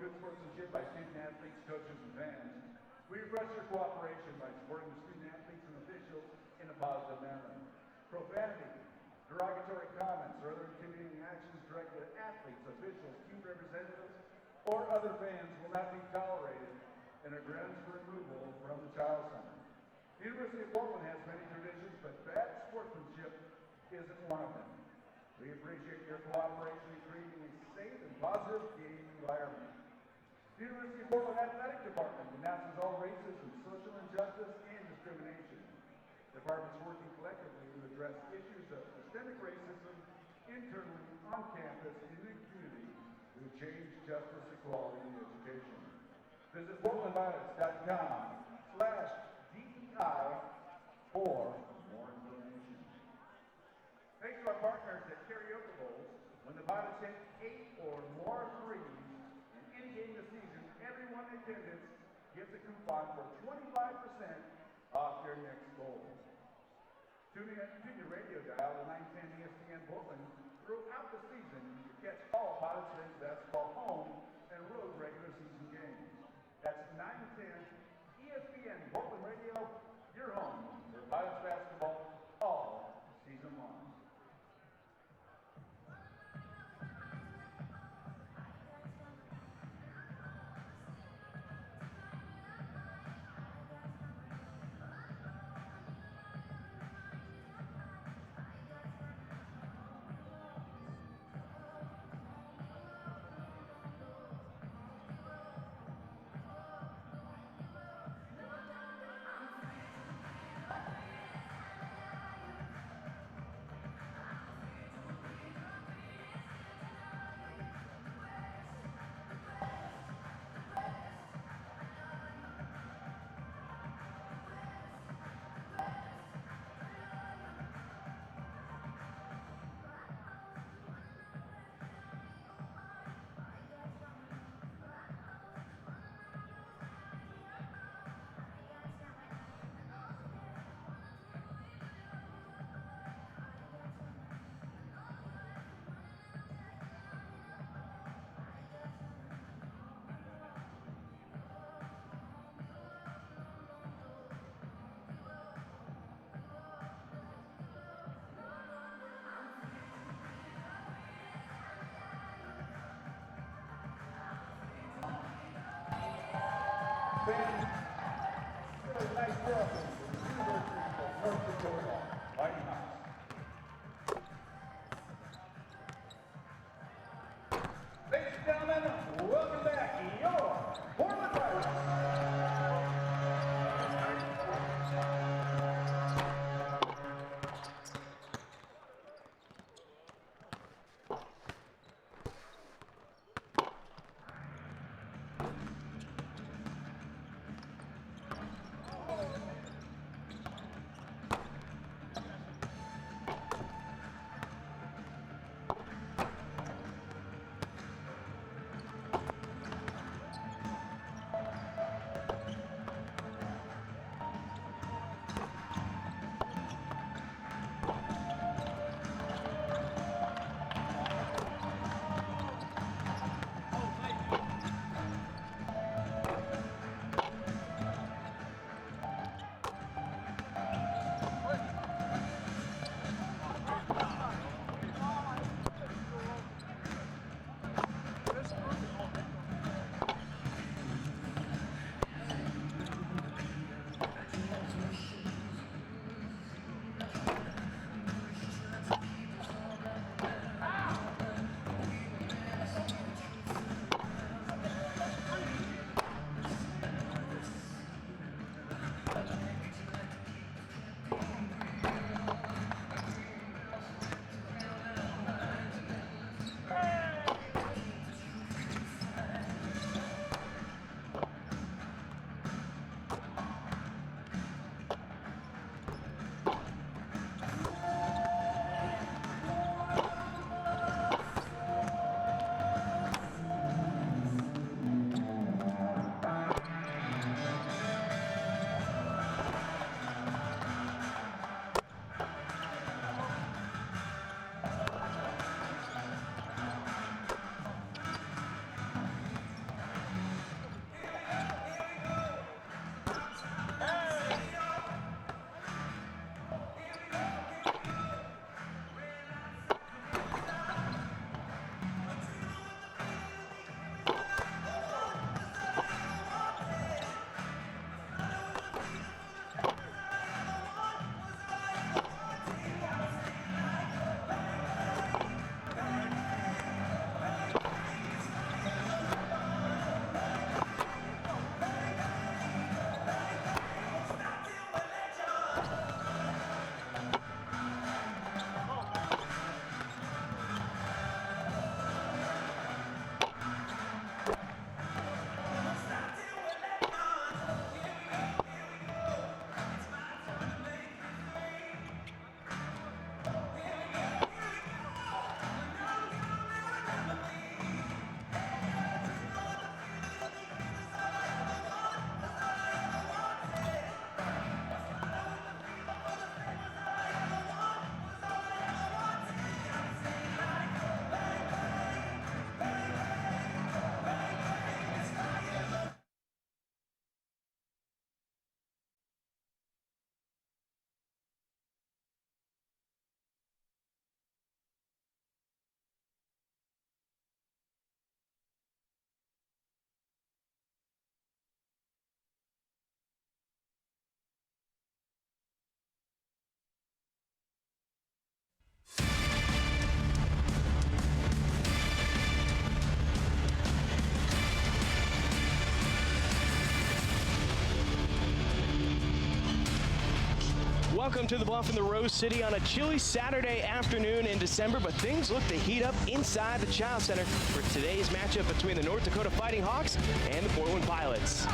good sportsmanship by student athletes, coaches, and fans. We request your cooperation by supporting the student athletes and officials in a positive manner. Profanity, derogatory comments, or other intimidating actions directed at athletes, officials, team representatives, or other fans will not be tolerated and are grounds for removal from the Child Center. The University of Portland has many traditions, but bad sportsmanship isn't one of them. We appreciate your cooperation in creating a safe and positive game environment. The University of Portland Athletic Department denounces all racism, social injustice, and discrimination. The department is working collectively to address issues of systemic racism internally, on campus, and in the community with change, justice, equality, and education. Visit portlandpilots.com/DEI for more information. Thanks to our partners at Karaoke Bowls, when the Pilots hit 8 or more threes in any game this season, everyone in attendance gets a coupon for 25% off their next bowl. Tune in to your radio dial to 910 ESPN Portland throughout the season to catch all Pilots men's basketball home and road regular season games. That's 910 ESPN Portland Radio, your home for Pilots basketball all season long. Fans, really nice welcome to the University of North Dakota White House. Ladies and gentlemen, welcome back to your Portland Pilots. Welcome to the Bluff in the Rose City on a chilly Saturday afternoon in December, but things look to heat up inside the Child Center for today's matchup between the North Dakota Fighting Hawks and the Portland Pilots.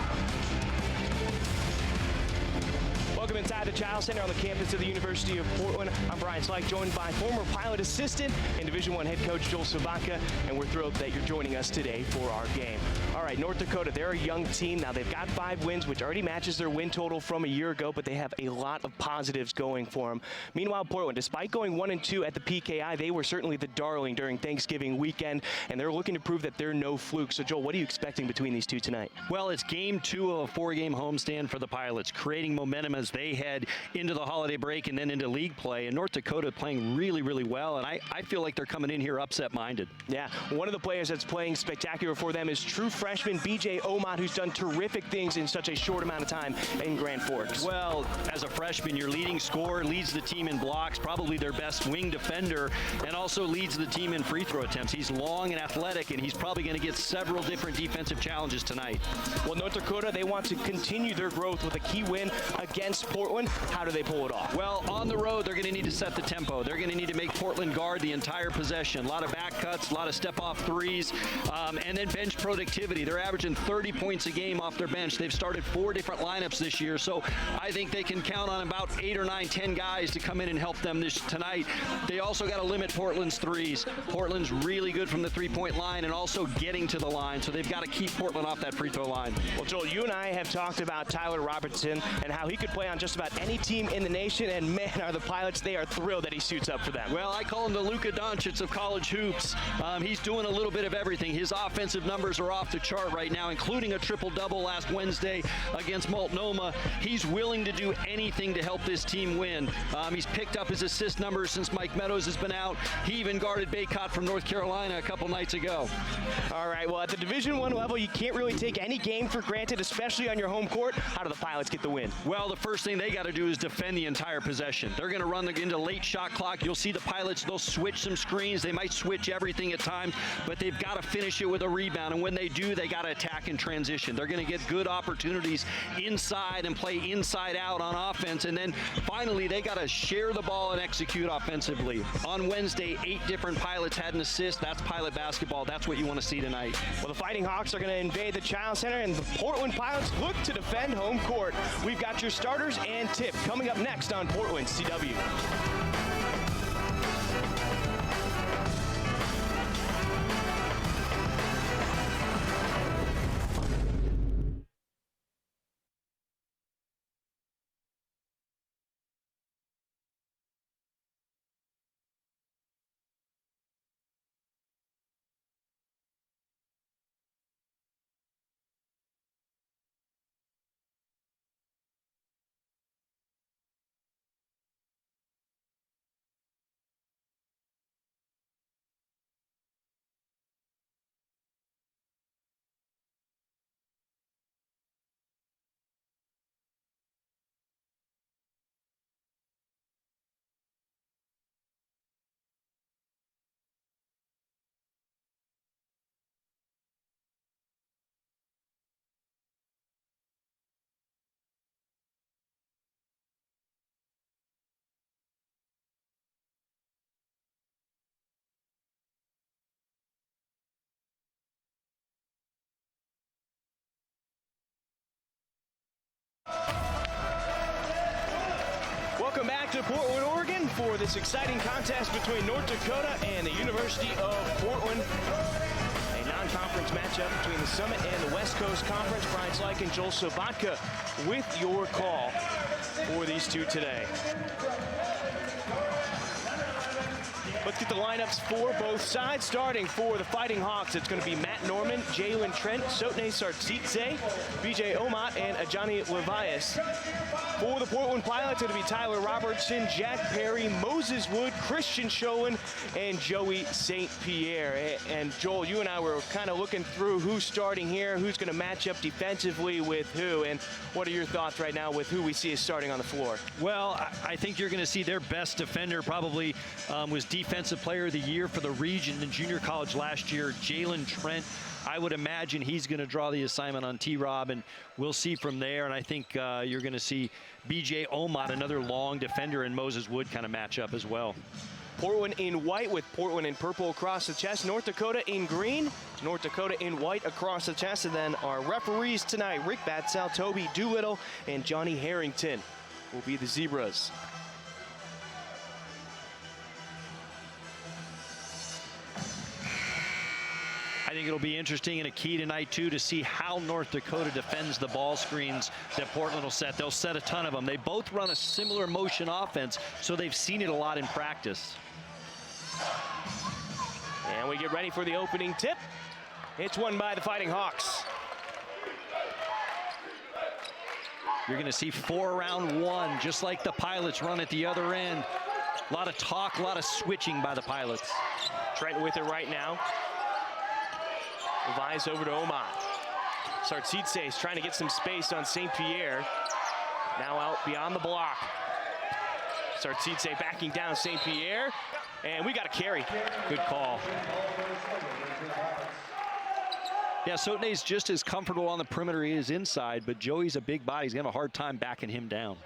Welcome inside the Child Center on the campus of the University of Portland. I'm Brian Slyke, joined by former pilot assistant and Division I head coach Joel Sobotka, and we're thrilled that you're joining us today for our game. All right, North Dakota, they're a young team. Now, they've got 5 wins, which already matches their win total from a year ago, but they have a lot of positives going for them. Meanwhile, Portland, despite going 1-2 at the PKI, they were certainly the darling during Thanksgiving weekend, and they're looking to prove that they're no fluke. So, Joel, what are you expecting between these two tonight? Well, it's game 2 of a 4-game homestand for the Pilots, creating momentum as they head into the holiday break and then into league play. And North Dakota playing really, really well, and I feel like they're coming in here upset-minded. Yeah, one of the players that's playing spectacular for them is true freshman B.J. Omat, who's done terrific things in such a short amount of time in Grand Forks. Well, as a freshman, your leading scorer, leads the team in blocks, probably their best wing defender, and also leads the team in free throw attempts. He's long and athletic, and he's probably going to get several different defensive challenges tonight. Well, North Dakota, they want to continue their growth with a key win against Portland. How do they pull it off? Well, on the road, they're going to need to set the tempo. They're going to need to make Portland guard the entire possession. A lot of back cuts, a lot of step-off threes, and then bench productivity. They're averaging 30 points a game off their bench. They've started 4 different lineups this year, so I think they can count on about 8 or 9, 10 guys to come in and help them tonight. They also got to limit Portland's threes. Portland's really good from the three-point line and also getting to the line, so they've got to keep Portland off that free throw line. Well, Joel, you and I have talked about Tyler Robertson and how he could play on just about any team in the nation, and man, are the Pilots, they are thrilled that he suits up for them. Well, I call him the Luka Doncic of college hoops. He's doing a little bit of everything. His offensive numbers are off the chart right now, including a triple-double last Wednesday against Multnomah. He's willing to do anything to help this team win. He's picked up his assist numbers since Mike Meadows has been out. He even guarded Baycott from North Carolina a couple nights ago. All right, well, at the Division I level, you can't really take any game for granted, especially on your home court. How do the Pilots get the win? Well, the first thing they got to do is defend the entire possession. They're going to run into late shot clock. You'll see the Pilots, they'll switch some screens. They might switch everything at times, but they've got to finish it with a rebound. And when they do, they got to attack in transition. They're going to get good opportunities inside and play inside out on offense. And then finally, they got to share the ball and execute offensively. On Wednesday, 8 different Pilots had an assist. That's Pilot basketball. That's what you want to see tonight. Well, the Fighting Hawks are going to invade the Child Center, and the Portland Pilots look to defend home court. We've got your starters and tip coming up next on Portland CW. Welcome back to Portland, Oregon for this exciting contest between North Dakota and the University of Portland. A non-conference matchup between the Summit and the West Coast Conference. Brian Slyke and Joel Sobotka with your call for these two today. Let's get the lineups for both sides. Starting for the Fighting Hawks, it's going to be Matt Norman, Jalen Trent, Sotne Sartsitze, B.J. Omat, and Ajani Levias. For the Portland Pilots, it'll be Tyler Robertson, Jack Perry, Moses Wood, Christian Sholin, and Joey St. Pierre. And Joel, you and I were kind of looking through who's starting here, who's going to match up defensively with who, and what are your thoughts right now with who we see is starting on the floor? Well, I think you're going to see their best defender probably was Defensive Player of the Year for the region in junior college last year, Jalen Trent. I would imagine he's going to draw the assignment on T-Rob, and we'll see from there. And I think you're going to see B.J. Omat, another long defender, and Moses Wood kind of match up as well. Portland in white with Portland in purple across the chest. North Dakota in green. North Dakota in white across the chest. And then our referees tonight, Rick Batsell, Toby Doolittle, and Johnny Harrington will be the Zebras. I think it'll be interesting and a key tonight, too, to see how North Dakota defends the ball screens that Portland will set. They'll set a ton of them. They both run a similar motion offense, so they've seen it a lot in practice. And we get ready for the opening tip. It's won by the Fighting Hawks. You're going to see 4 around 1, just like the Pilots run at the other end. A lot of talk, a lot of switching by the Pilots. Trent with it right now. Levias over to Omat. Sartsitse is trying to get some space on St. Pierre. Now out beyond the block. Sartsitse backing down St. Pierre. And we got a carry. Good call. Yeah, Sotene's just as comfortable on the perimeter he is inside, but Joey's a big body. He's going to have a hard time backing him down.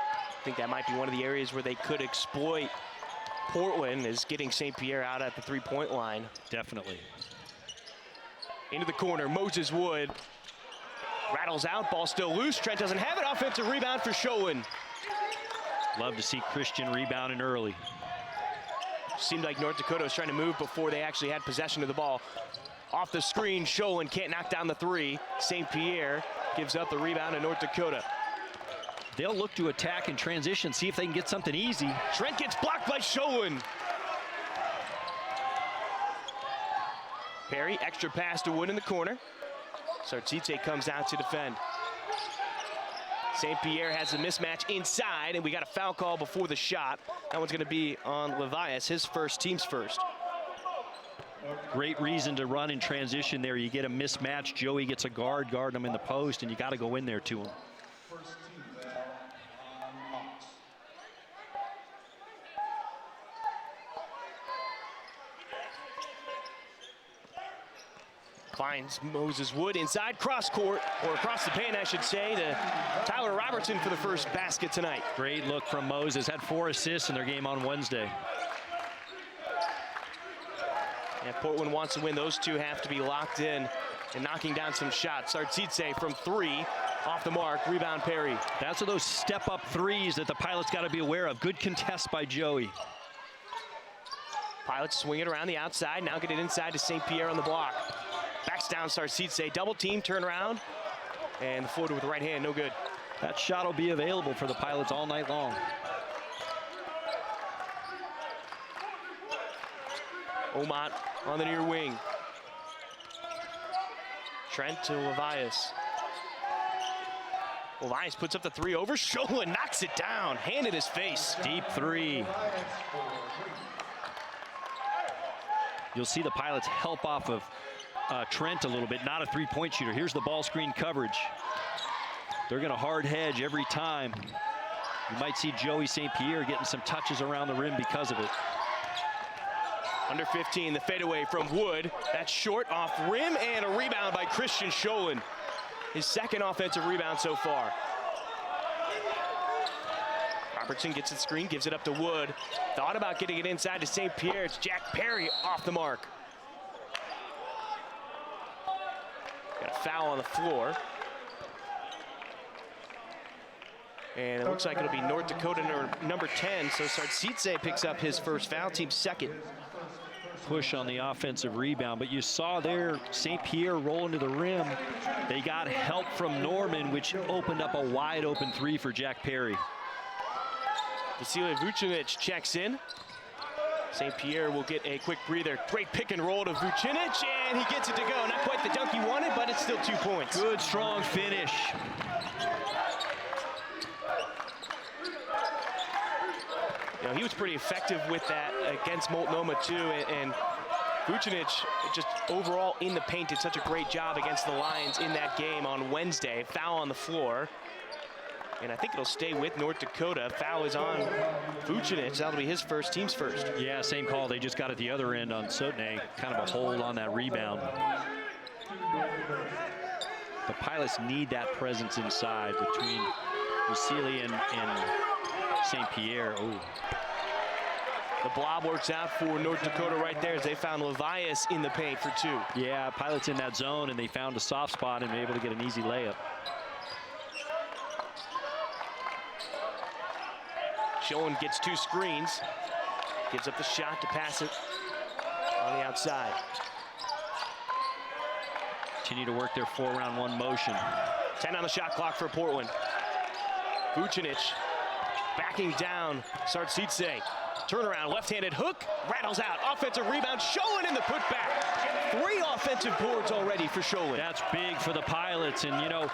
I think that might be one of the areas where they could exploit Portland, is getting St. Pierre out at the three-point line. Definitely. Into the corner, Moses Wood rattles out, ball still loose. Trent doesn't have it. Offensive rebound for Schoen. Love to see Christian rebounding early. Seemed like North Dakota was trying to move before they actually had possession of the ball. Off the screen, Schoen can't knock down the three. St. Pierre gives up the rebound to North Dakota. They'll look to attack in transition, see if they can get something easy. Trent gets blocked by Schoen. Perry, extra pass to Wood in the corner. Sartsitse comes out to defend. St. Pierre has a mismatch inside, and we got a foul call before the shot. That one's going to be on Levias, his first, team's first. Great reason to run in transition there. You get a mismatch. Joey gets a guarding him in the post, and you got to go in there to him. Finds Moses Wood inside, cross court, or across the paint, I should say, to Tyler Robertson for the first basket tonight. Great look from Moses. Had 4 assists in their game on Wednesday. And Portland wants to win. Those two have to be locked in and knocking down some shots. Sartsitse from 3, off the mark, rebound Perry. That's those step-up threes that the Pilots got to be aware of. Good contest by Joey. Pilots swing it around the outside, now get it inside to St. Pierre on the block. Backs down Sartsitse, double team, turn around, and the floater with the right hand, no good. That shot will be available for the Pilots all night long. Omat on the near wing. Trent to Levias. Levias puts up the 3 over, Schoen knocks it down, hand in his face. Deep 3. You'll see the Pilots help off of Trent a little bit, not a three-point shooter. Here's the ball screen coverage. They're going to hard hedge every time. You might see Joey St. Pierre getting some touches around the rim because of it. Under 15, the fadeaway from Wood. That's short, off rim, and a rebound by Christian Schoen. His second offensive rebound so far. Robertson gets the screen, gives it up to Wood. Thought about getting it inside to St. Pierre. It's Jack Perry off the mark. Got a foul on the floor. And it looks like it'll be North Dakota number 10. So Sartsitse picks up his first foul, team second. Push on the offensive rebound, but you saw there St. Pierre roll into the rim. They got help from Norman, which opened up a wide open 3 for Jack Perry. Vasilij Vucinic checks in. St. Pierre will get a quick breather. Great pick and roll to Vucinic, and he gets it to go. Not quite the dunk he wanted, but it's still 2 points. Good, strong finish. You know, he was pretty effective with that against Multnomah too, and Vucinic just overall in the paint did such a great job against the Lions in that game on Wednesday. Foul on the floor. and I think it'll stay with North Dakota. Foul is on Vucinic. That'll be his first, team's first. Yeah, same call. They just got at the other end on Sotne. Kind of a hold on that rebound. The Pilots need that presence inside between Vasily and St. Pierre. Ooh. The blob works out for North Dakota right there as they found Levias in the paint for 2. Yeah, Pilots in that zone, and they found a soft spot and were able to get an easy layup. Schoen gets 2 screens, gives up the shot to pass it on the outside. Continue to work their 4-round-1 motion. 10 on the shot clock for Portland. Vucinic backing down Sartsitse. Turnaround, left-handed hook, rattles out. Offensive rebound, Schoen in the putback. 3 offensive boards already for Schoen. That's big for the Pilots, and you know,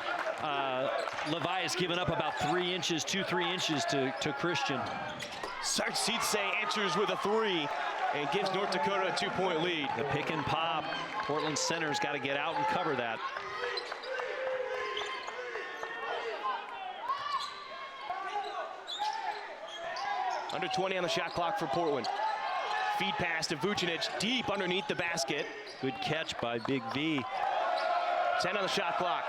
Levias giving up about 3 inches, 2-3 inches to Christian. Sartsitse answers with a 3 and gives North Dakota a 2-point lead. The pick and pop. Portland center's got to get out and cover that. Under 20 on the shot clock for Portland. Feed pass to Vucinic, deep underneath the basket. Good catch by Big V. 10 on the shot clock.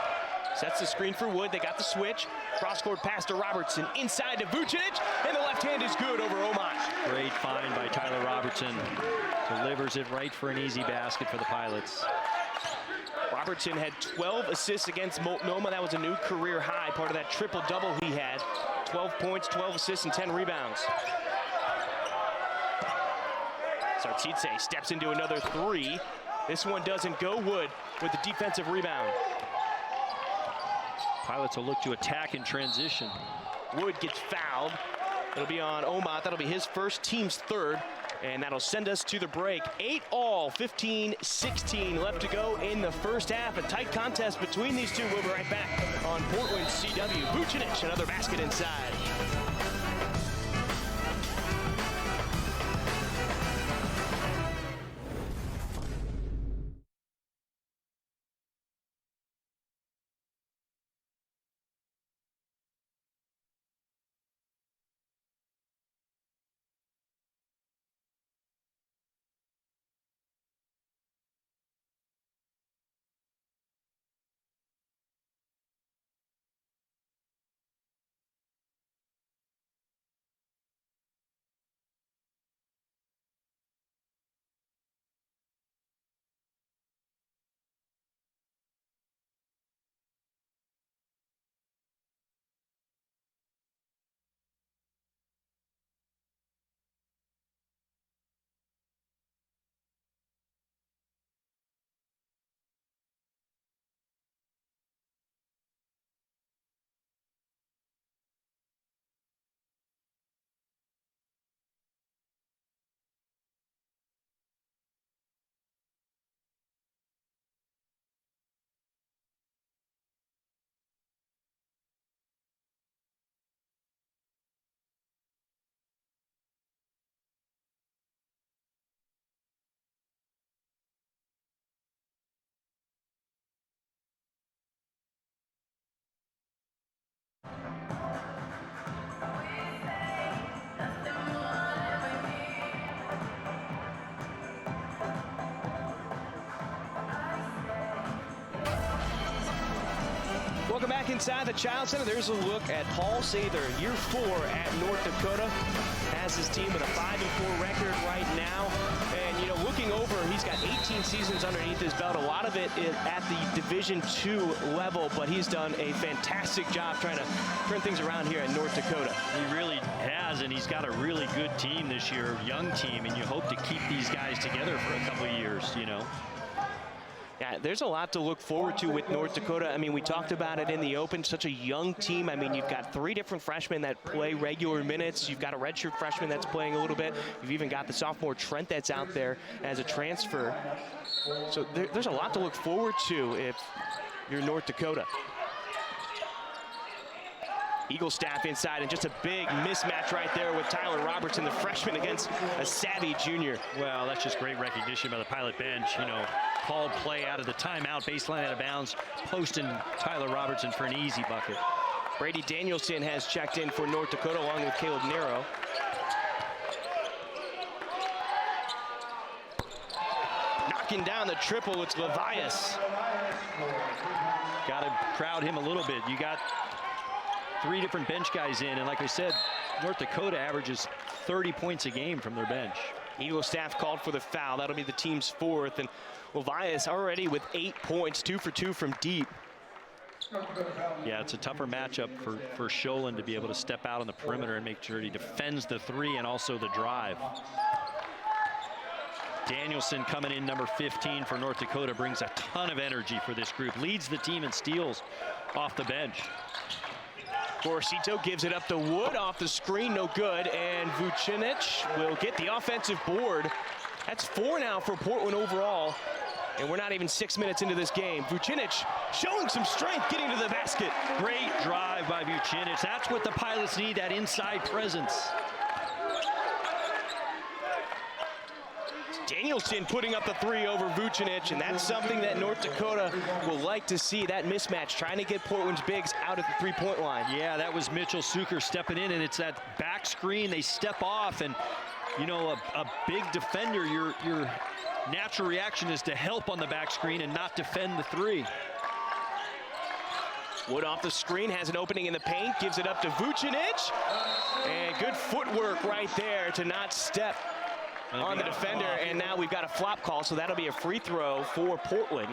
Sets the screen for Wood. They got the switch. Cross-court pass to Robertson. Inside to Vucinic, and the left hand is good over Omat. Great find by Tyler Robertson. Delivers it right for an easy basket for the Pilots. Robertson had 12 assists against Multnomah. That was a new career high, part of that triple-double he had. 12 points, 12 assists, and 10 rebounds. Sartsitse steps into another 3. This one doesn't go. Wood with the defensive rebound. Pilots will look to attack in transition. Wood gets fouled. It'll be on Omat. That'll be his first, team's 3rd. And that'll send us to the break. 8-all, 15-16 left to go in the first half. A tight contest between these two. We'll be right back on Portland CW. Vucinic, another basket inside. Welcome back inside the Child Center. There's a look at Paul Sather, year 4 at North Dakota. Has his team with a 5-4 record right now. And, you know, looking over, he's got 18 seasons underneath his belt. A lot of it is at the Division II level, but he's done a fantastic job trying to turn things around here at North Dakota. He really has, and he's got a really good team this year, young team, and you hope to keep these guys together for a couple of years, you know. Yeah, there's a lot to look forward to with North Dakota. I mean, we talked about it in the open, such a young team. I mean, you've got 3 different freshmen that play regular minutes. You've got a redshirt freshman that's playing a little bit. You've even got the sophomore Trent that's out there as a transfer. So there's a lot to look forward to if you're North Dakota. Eagle staff inside, and just a big mismatch right there with Tyler Robertson, the freshman, against a savvy junior. Well, that's just great recognition by the Pilot bench. You know, called play out of the timeout, baseline out of bounds, posting Tyler Robertson for an easy bucket. Brady Danielson has checked in for North Dakota along with Caleb Nero. Knocking down the triple, it's Levias. Got to crowd him a little bit. You got 3 different bench guys in, and like I said, North Dakota averages 30 points a game from their bench. Eagle staff called for the foul. That'll be the team's 4th, and Levias already with 8 points, 2 for 2 from deep. Yeah, it's a tougher matchup for Scholin to be able to step out on the perimeter and make sure he defends the 3 and also the drive. Danielson coming in, number 15 for North Dakota, brings a ton of energy for this group, leads the team in steals off the bench. Gorosito gives it up to Wood off the screen, no good, and Vucinic will get the offensive board. That's 4 now for Portland overall, and we're not even 6 minutes into this game. Vucinic showing some strength getting to the basket. Great drive by Vucinic. That's what the Pilots need, that inside presence. Danielson putting up the 3 over Vucinic, and that's something that North Dakota will like to see, that mismatch, trying to get Portland's bigs out at the 3-point line. Yeah, that was Mitchell Suker stepping in, and it's that back screen. They step off, and, you know, a big defender, your natural reaction is to help on the back screen and not defend the 3. Wood off the screen, has an opening in the paint, gives it up to Vucinic, and good footwork right there to not step on the defender, and now we've got a flop call, so that'll be a free throw for Portland.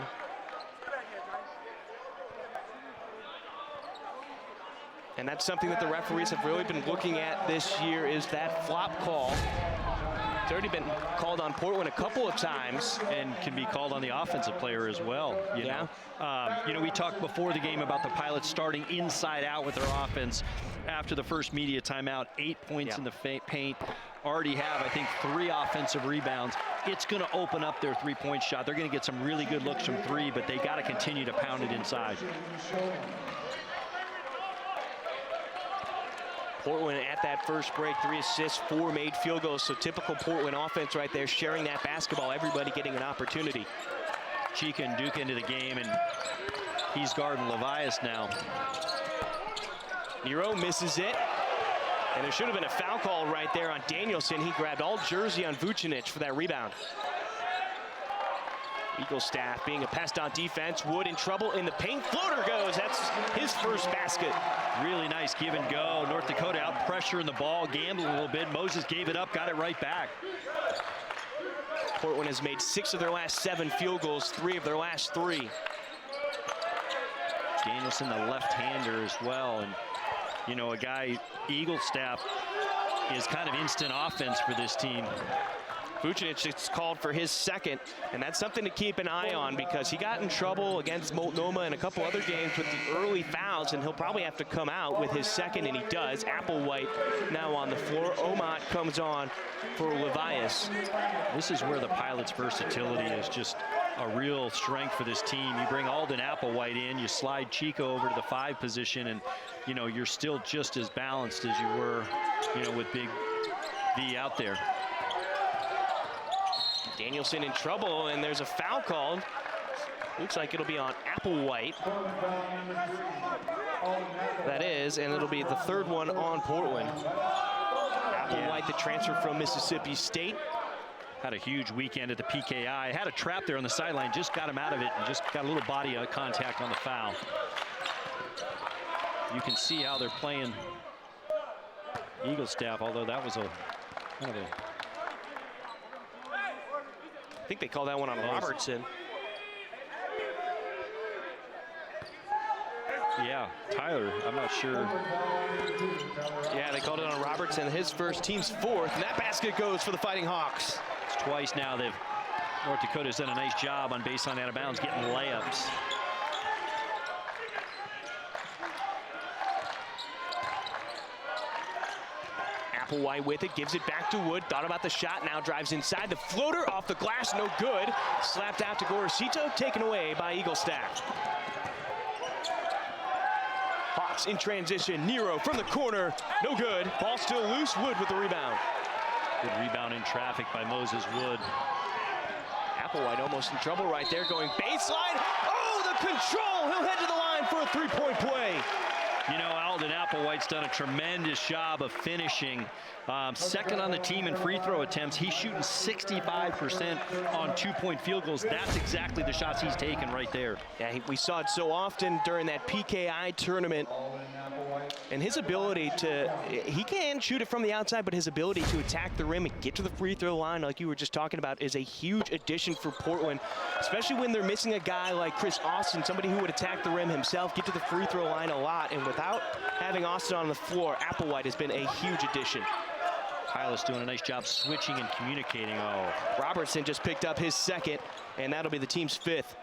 And that's something that the referees have really been looking at this year, is that flop call. It's already been called on Portland a couple of times. And can be called on the offensive player as well. You know, we talked before the game about the Pilots starting inside out with their offense after the first media timeout. 8 points in the paint. Already have, I think, 3 offensive rebounds. It's going to open up their 3-point shot. They're going to get some really good looks from 3, but they got to continue to pound it inside. Portland at that first break, 3 assists, 4 made field goals. So typical Portland offense right there, sharing that basketball, everybody getting an opportunity. Chika and Duke into the game, and he's guarding Levias now. Nero misses it. And there should have been a foul call right there on Danielson. He grabbed all jersey on Vucinic for that rebound. Eagle staff being a pest on defense. Wood in trouble in the paint. Floater goes. That's his first basket. Really nice give and go. North Dakota out pressuring the ball, gambled a little bit. Moses gave it up, got it right back. Portland has made 6 of their last 7 field goals, 3 of their last 3. Danielson, the left-hander as well. And, you know, a guy, Eagle staff, is kind of instant offense for this team. Vucinic is called for his 2nd, and that's something to keep an eye on because he got in trouble against Multnomah and a couple other games with the early fouls, and he'll probably have to come out with his 2nd, and he does. Applewhite now on the floor. Omat comes on for Levias. This is where the Pilots' versatility is just a real strength for this team. You bring Alden Applewhite in, you slide Chico over to the 5 position, and, you know, you're still just as balanced as you were, you know, with Big V out there. Danielson in trouble, and there's a foul called. Looks like it'll be on Applewhite. That is, and it'll be the 3rd one on Portland. Applewhite, the transfer from Mississippi State. Had a huge weekend at the PKI. Had a trap there on the sideline, just got him out of it and just got a little body contact on the foul. You can see how they're playing Eagle staff, although that was a kind of a... I think they called that one on Robertson. Yeah, Tyler, I'm not sure. Yeah, they called it on Robertson, his first, team's 4th, and that basket goes for the Fighting Hawks. It's twice now North Dakota's done a nice job on baseline out of bounds, getting layups. Applewhite with it, gives it back to Wood, thought about the shot, now drives inside. The floater off the glass, no good. Slapped out to Gorosito, taken away by Eagle staff. Hawks in transition, Nero from the corner, no good. Ball still loose, Wood with the rebound. Good rebound in traffic by Moses Wood. Applewhite almost in trouble right there, going baseline. Oh, the control, he'll head to the line for a 3-point play. You know, Alden Applewhite's done a tremendous job of finishing. Second on the team in free throw attempts. He's shooting 65% on two-point field goals. That's exactly the shots he's taking right there. Yeah, we saw it so often during that PKI tournament. And his ability to, he can shoot it from the outside, but his ability to attack the rim and get to the free throw line, like you were just talking about, is a huge addition for Portland, especially when they're missing a guy like Chris Austin, somebody who would attack the rim himself, get to the free throw line a lot. And without having Austin on the floor, Applewhite has been a huge addition. Pilots doing a nice job switching and communicating. Oh, Robertson just picked up his second, and that'll be the team's fifth.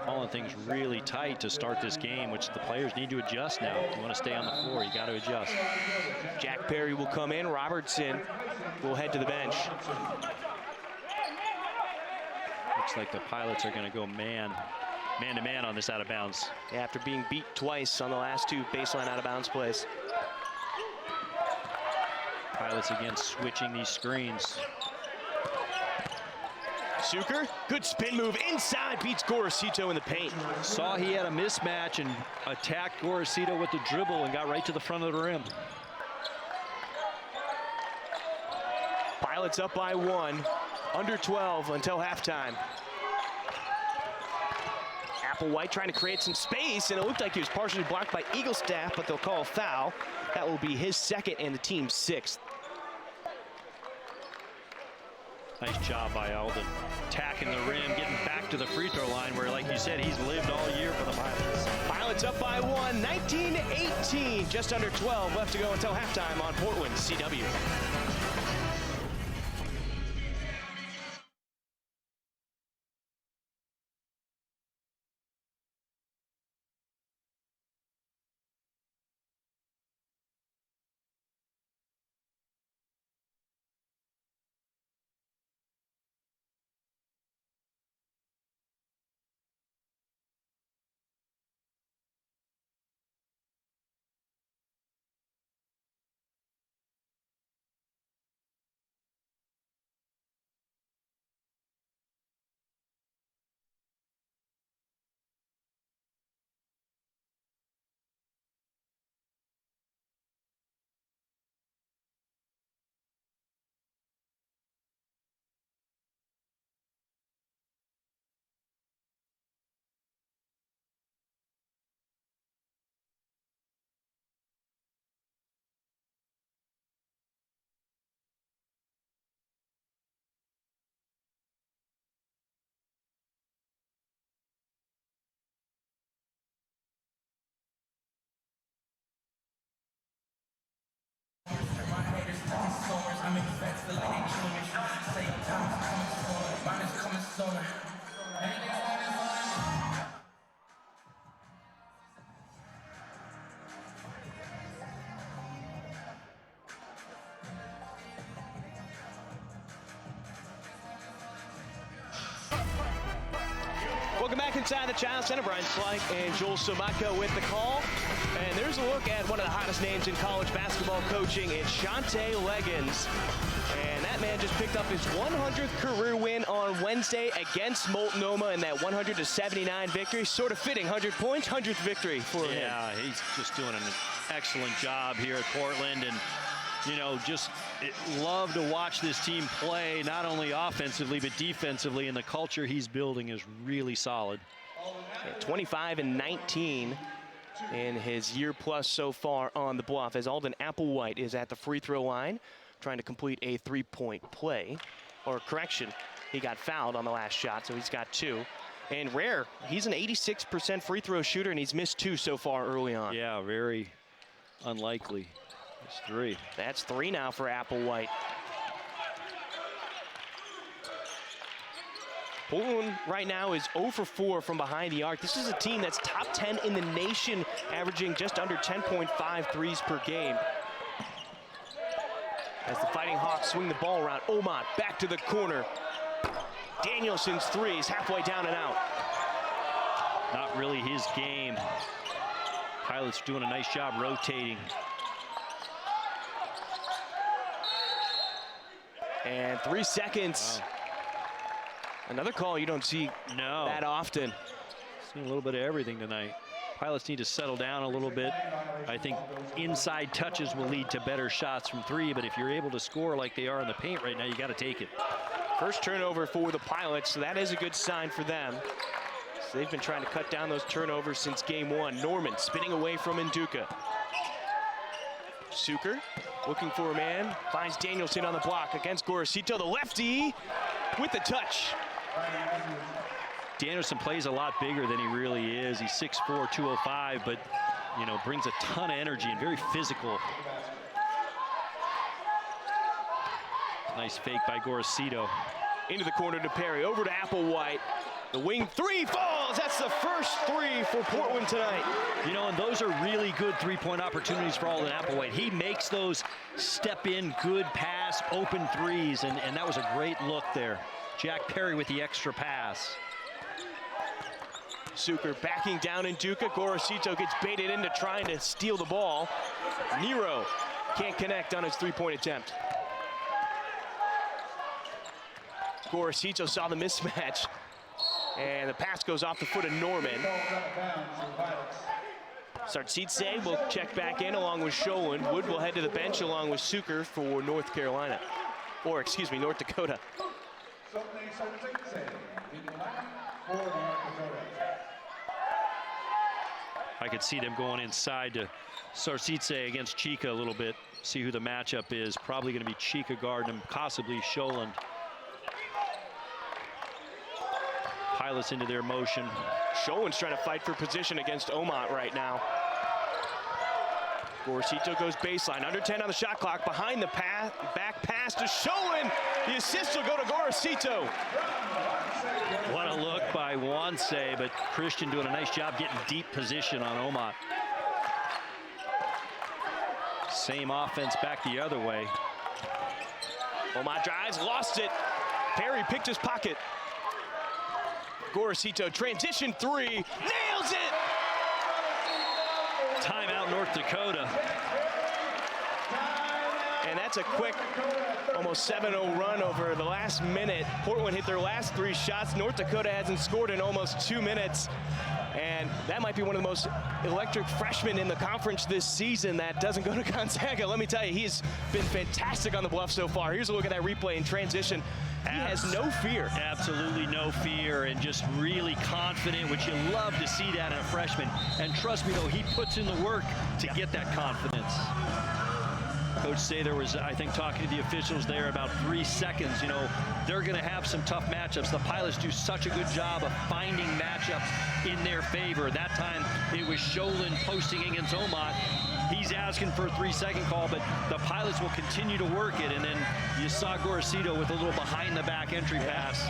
Calling things really tight to start this game, which the players need to adjust now. If you want to stay on the floor, you got to adjust. Jack Perry will come in. Robertson will head to the bench. Looks like the Pilots are going to go man-to-man on this out of bounds. Yeah, after being beat twice on the last two baseline out of bounds plays. Pilots again switching these screens. Suker, good spin move inside, beats Gorosito in the paint. Saw he had a mismatch and attacked Gorosito with the dribble and got right to the front of the rim. Pilots up by 1, under 12 until halftime. Applewhite trying to create some space, and it looked like he was partially blocked by Eaglestaff, but they'll call a foul. That will be his second and the team's sixth. Nice job by Alden. Attacking the rim, getting back to the free throw line where, like you said, he's lived all year for the Pilots. Pilots up by 1, 19-18. Just under 12 left to go until halftime on Portland CW. Welcome back inside the Child Center. Brian Slyke and Joel Somatka with the call. And there's a look at one of the hottest names in college basketball coaching. It's Shante Leggins. And that man just picked up his 100th career win on Wednesday against Multnomah in that 100-79 victory. Sort of fitting, 100 points, 100th victory for him. Yeah, he's just doing an excellent job here at Portland. And you know, just love to watch this team play, not only offensively, but defensively, and the culture he's building is really solid. Yeah, 25 and 19 in his year plus so far on the Bluff, as Alden Applewhite is at the free throw line trying to complete a three-point play. Or correction, he got fouled on the last shot, so he's got 2. And Rare, he's an 86% free throw shooter, and he's missed 2 so far early on. Yeah, very unlikely. It's 3. That's 3 now for Applewhite. Portland right now is 0 for 4 from behind the arc. This is a team that's top 10 in the nation, averaging just under 10.5 threes per game. As the Fighting Hawks swing the ball around, Omot back to the corner. Danielson's 3 is halfway down and out. Not really his game. Pilots doing a nice job rotating. And 3 seconds. Wow. Another call you don't see that often. Seen a little bit of everything tonight. Pilots need to settle down a little bit. I think inside touches will lead to better shots from three, but if you're able to score like they are in the paint right now, you got to take it. First turnover for the Pilots, so that is a good sign for them. So they've been trying to cut down those turnovers since game one. Norman spinning away from Nduka. Suker looking for a man, finds Danielson on the block against Gorosito, the lefty with the touch. Danielson plays a lot bigger than he really is. He's 6'4", 205, but you know, brings a ton of energy and very physical. Nice fake by Gorosito. Into the corner to Perry, over to Applewhite. The wing three falls. That's the first three for Portland tonight. You know, and those are really good three-point opportunities for Alden Applewhite. He makes those step-in, good pass, open threes, and that was a great look there. Jack Perry with the extra pass. Suker backing down Nduka. Gorosito gets baited into trying to steal the ball. Nero can't connect on his three-point attempt. Gorosito saw the mismatch, and the pass goes off the foot of Norman. Sartsitse will check back in along with Sholin. Wood will head to the bench along with Suker for North Carolina, or excuse me, North Dakota. I could see them going inside to Sartsitse against Chika a little bit. See who the matchup is. Probably going to be Chika guarding him, possibly Sholin. Pilots into their motion. Sholin's trying to fight for position against Omot right now. Gorosito goes baseline, under 10 on the shot clock, behind the back pass to Sholin. The assist will go to Gorosito. What a look by Wanse, but Christian doing a nice job getting deep position on Omot. Same offense back the other way. Omot drives, lost it. Perry picked his pocket. Gorosito, transition three, nails it! Timeout, North Dakota. And that's a quick, almost 7-0 run over the last minute. Portland hit their last three shots. North Dakota hasn't scored in almost 2 minutes. And that might be one of the most electric freshmen in the conference this season that doesn't go to Gonzaga. Let me tell you, he's been fantastic on the bluff so far. Here's a look at that replay in transition. He has no fear. Absolutely no fear, and just really confident, which you love to see that in a freshman. And trust me, though, he puts in the work to get that confidence. Coach Sather was, I think, talking to the officials there about 3 seconds. You know, they're going to have some tough matchups. The Pilots do such a good job of finding matchups in their favor. That time, it was Sholin posting against Omot. He's asking for a 3-second call, but the Pilots will continue to work it. And then you saw Gorosito with a little behind-the-back entry pass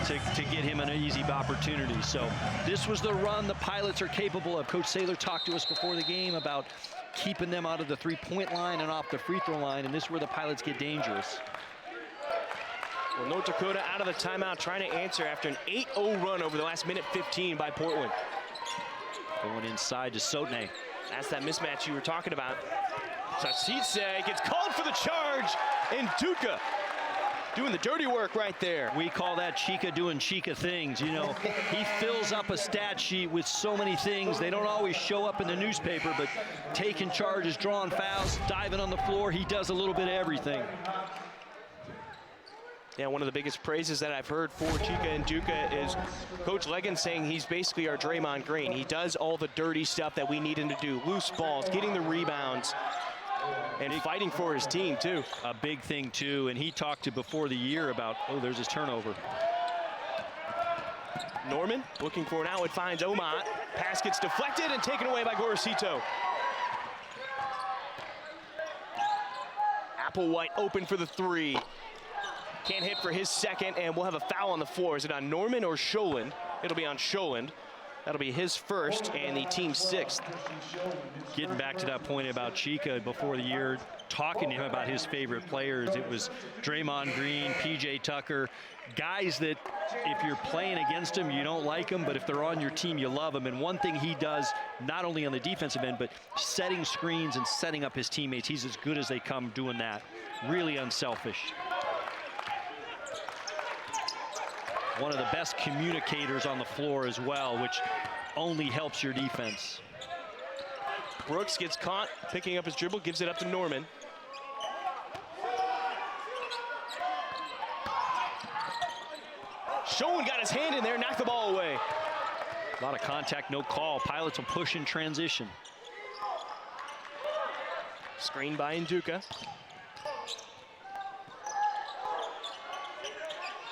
to get him an easy opportunity. So this was the run the Pilots are capable of. Coach Sather talked to us before the game about keeping them out of the three-point line and off the free throw line, and this is where the Pilots get dangerous. Well, North Dakota out of the timeout trying to answer after an 8-0 run over the last minute 15 by Portland. Going inside to Sotne. That's that mismatch you were talking about. Sartsitse gets called for the charge, and Nduka doing the dirty work right there. We call that Chika doing Chika things. You know, he fills up a stat sheet with so many things. They don't always show up in the newspaper, but taking charges, drawing fouls, diving on the floor, he does a little bit of everything. Yeah, one of the biggest praises that I've heard for Chika Nduka is Coach Leggins saying he's basically our Draymond Green. He does all the dirty stuff that we need him to do. Loose balls, getting the rebounds, and fighting for his team, too. A big thing, too, and he talked to before the year about, oh, there's his turnover. Norman looking for an outlet, finds Omot. Pass gets deflected and taken away by Gorosito. Applewhite open for the three. Can't hit for his second, and we'll have a foul on the floor. Is it on Norman or Sholin? It'll be on Sholin. That'll be his first and the team's sixth. Getting back to that point about Chika before the year, talking to him about his favorite players, it was Draymond Green, PJ Tucker, guys that if you're playing against them, you don't like them, but if they're on your team, you love them. And one thing he does, not only on the defensive end, but setting screens and setting up his teammates, he's as good as they come doing that. Really unselfish. One of the best communicators on the floor as well, which only helps your defense. Brooks gets caught picking up his dribble, gives it up to Norman. Schoen got his hand in there, knocked the ball away. A lot of contact, no call. Pilots will push in transition. Screen by Nduka.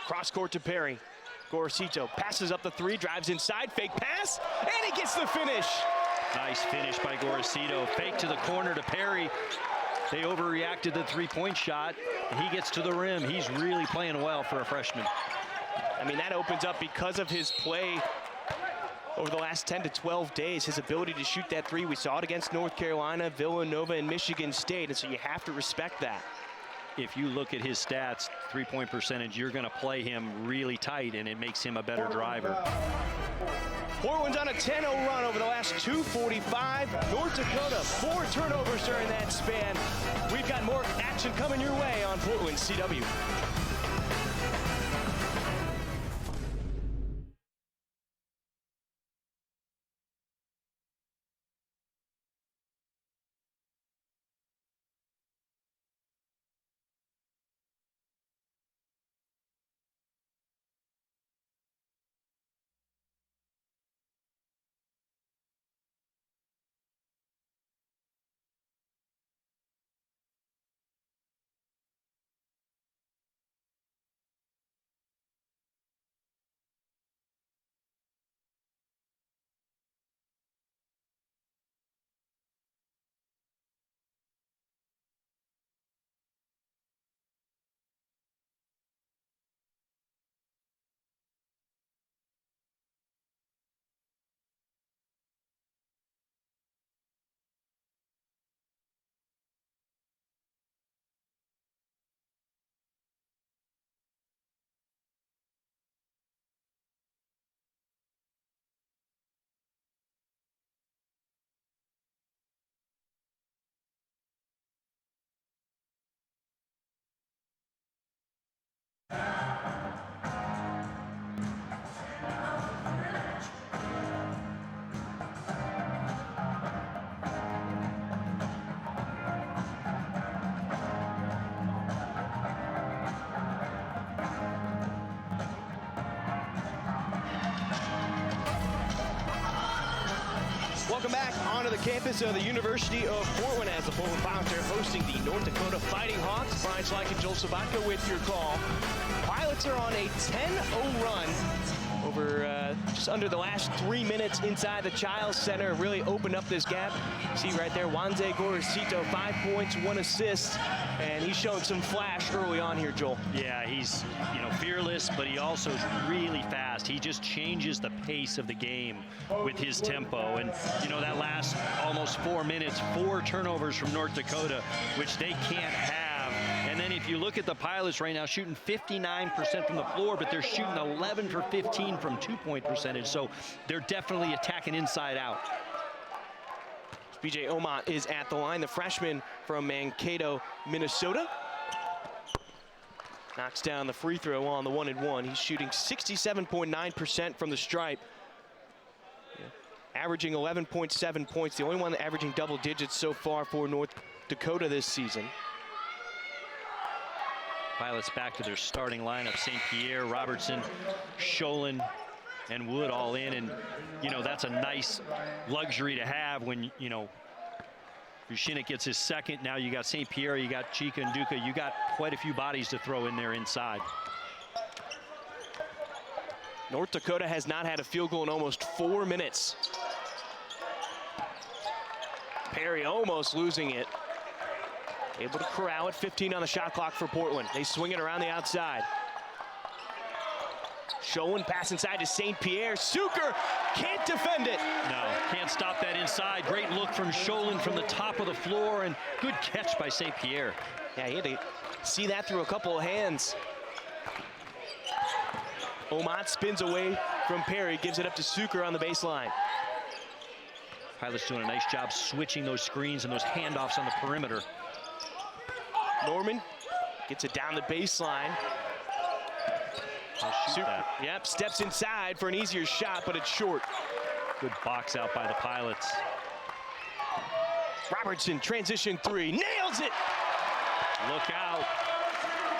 Cross court to Perry. Gorosito passes up the three, drives inside, fake pass, and he gets the finish. Nice finish by Gorosito. Fake to the corner to Perry. They overreacted the three-point shot, and he gets to the rim. He's really playing well for a freshman. I mean, that opens up because of his play over the last 10 to 12 days, his ability to shoot that three. We saw it against North Carolina, Villanova, and Michigan State, and so you have to respect that. If you look at his stats, three-point percentage, you're going to play him really tight, and it makes him a better driver. Portland's on a 10-0 run over the last 2:45. North Dakota, 4 turnovers during that span. We've got more action coming your way on Portland CW. Welcome back onto the campus of the University of Portland as the Portland Pilots are hosting the North Dakota Fighting Hawks. Brian Schleich and Joel Sabatka with your call. Pilots are on a 10-0 run over just under the last 3 minutes inside the Childs Center. Really opened up this gap. See right there, Wanze Gorosito, 5 points, 1 assist, and he's shown some flash early on here, Joel. Yeah, he's fearless, but he also is really fast. He just changes the pace of the game with his tempo. And that last almost 4 minutes, 4 turnovers from North Dakota, which they can't have. And then if you look at the Pilots right now, shooting 59% from the floor, but they're shooting 11 for 15 from 2-point percentage. So they're definitely attacking inside out. B.J. Omat is at the line, the freshman from Mankato, Minnesota. Knocks down the free throw on the 1-and-1. He's shooting 67.9% from the stripe. Averaging 11.7 points, the only one averaging double digits so far for North Dakota this season. Pilots back to their starting lineup. St. Pierre, Robertson, Schoen, and Wood all in. And, that's a nice luxury to have when, Vucinic gets his second. Now you got St. Pierre, you got Chika and Nduka. You got quite a few bodies to throw in there inside. North Dakota has not had a field goal in almost 4 minutes. Perry almost losing it. Able to corral it, 15 on the shot clock for Portland. They swing it around the outside. Schoen pass inside to St. Pierre. Suker can't defend it. No, can't stop that inside. Great look from Schoen from the top of the floor, and good catch by St. Pierre. Yeah, he had to see that through a couple of hands. Omat spins away from Perry, gives it up to Suker on the baseline. Pilots doing a nice job switching those screens and those handoffs on the perimeter. Norman gets it down the baseline. Yep, steps inside for an easier shot, but it's short. Good box out by the Pilots. Robertson, transition three, nails it! Look out.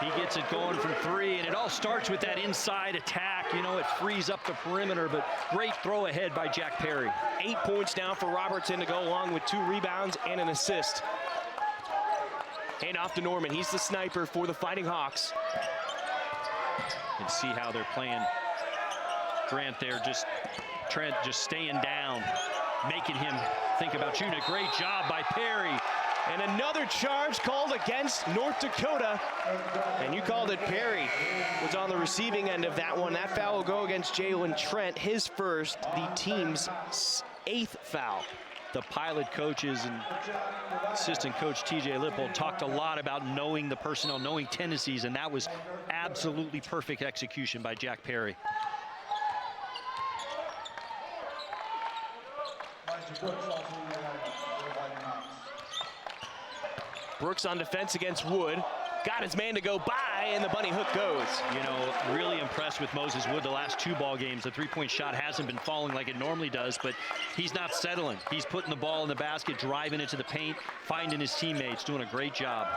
He gets it going from three, and it all starts with that inside attack. You know, it frees up the perimeter, but great throw ahead by Jack Perry. 8 points now for Robertson to go along with 2 rebounds and an assist. Hand off to Norman. He's the sniper for the Fighting Hawks. You can see how they're playing Grant there, Trent just staying down, making him think about shooting. A great job by Perry. And another charge called against North Dakota. And you called it. Perry was on the receiving end of that one. That foul will go against Jalen Trent, his first, the team's 8th foul. The Pilot coaches and assistant coach TJ Lippold talked a lot about knowing the personnel, knowing tendencies, and that was absolutely perfect execution by Jack Perry. Brooks on defense against Wood. Got his man to go by, and the bunny hook goes. You know, really impressed with Moses Wood the last 2 ball games. The three-point shot hasn't been falling like it normally does, but he's not settling. He's putting the ball in the basket, driving into the paint, finding his teammates, doing a great job.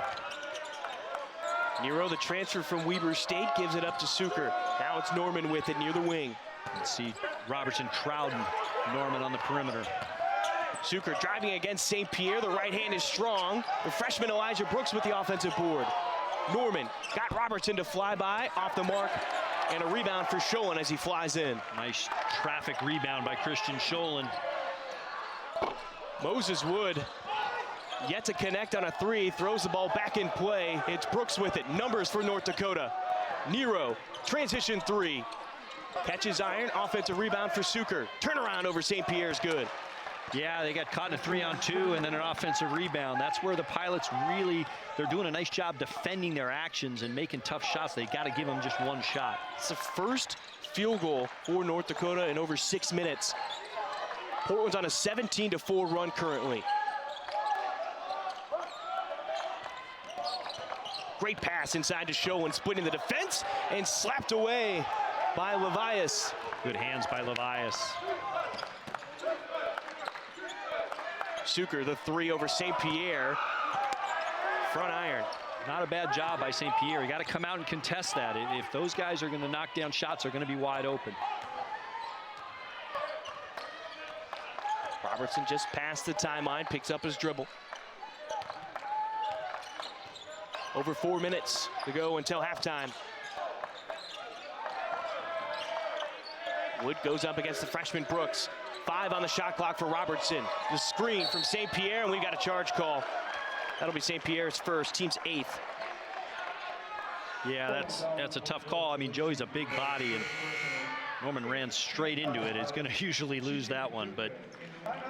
Nero, the transfer from Weber State, gives it up to Suker. Now it's Norman with it near the wing. Let's see Robertson crowding Norman on the perimeter. Suker driving against St. Pierre. The right hand is strong. The freshman Elijah Brooks with the offensive board. Norman got Robertson to fly by, off the mark, and a rebound for Sholin as he flies in. Nice traffic rebound by Christian Sholin. Moses Wood yet to connect on a 3, throws the ball back in play. It's Brooks with it. Numbers for North Dakota. Nero, transition 3. Catches iron, offensive rebound for Suker. Turnaround over St. Pierre's good. Yeah, they got caught in a 3-on-2 and then an offensive rebound. That's where the Pilots really, they're doing a nice job defending their actions and making tough shots. They got to give them just 1 shot. It's the first field goal for North Dakota in over 6 minutes. Portland's on a 17-4 run currently. Great pass inside to Sholin, splitting the defense and slapped away by Levias. Good hands by Levias. Suker, the 3 over St. Pierre. Front iron. Not a bad job by St. Pierre. You got to come out and contest that. If those guys are going to knock down shots, they're going to be wide open. Robertson just past the timeline, picks up his dribble. Over 4 minutes to go until halftime. Wood goes up against the freshman Brooks. 5 on the shot clock for Robertson. The screen from St. Pierre, and we've got a charge call. That'll be St. Pierre's first, team's 8th. Yeah, that's a tough call. I mean, Joey's a big body, and Norman ran straight into it. He's going to usually lose that one, but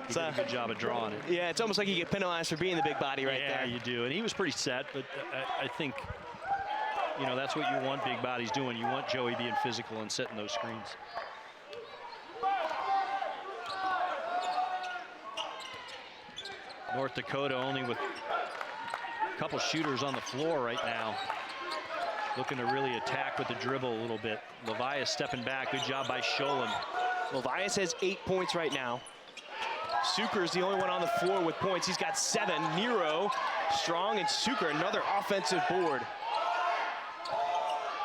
he did a good job of drawing it. Yeah, it's almost like you get penalized for being the big body right there. Yeah, you do, and he was pretty set, but I think, you know, that's what you want big bodies doing. You want Joey being physical and setting those screens. North Dakota only with a couple shooters on the floor right now. Looking to really attack with the dribble a little bit. Levias stepping back. Good job by Sholin. Levias has 8 points right now. Suker's the only one on the floor with points. He's got 7. Nero strong, and Suker another offensive board.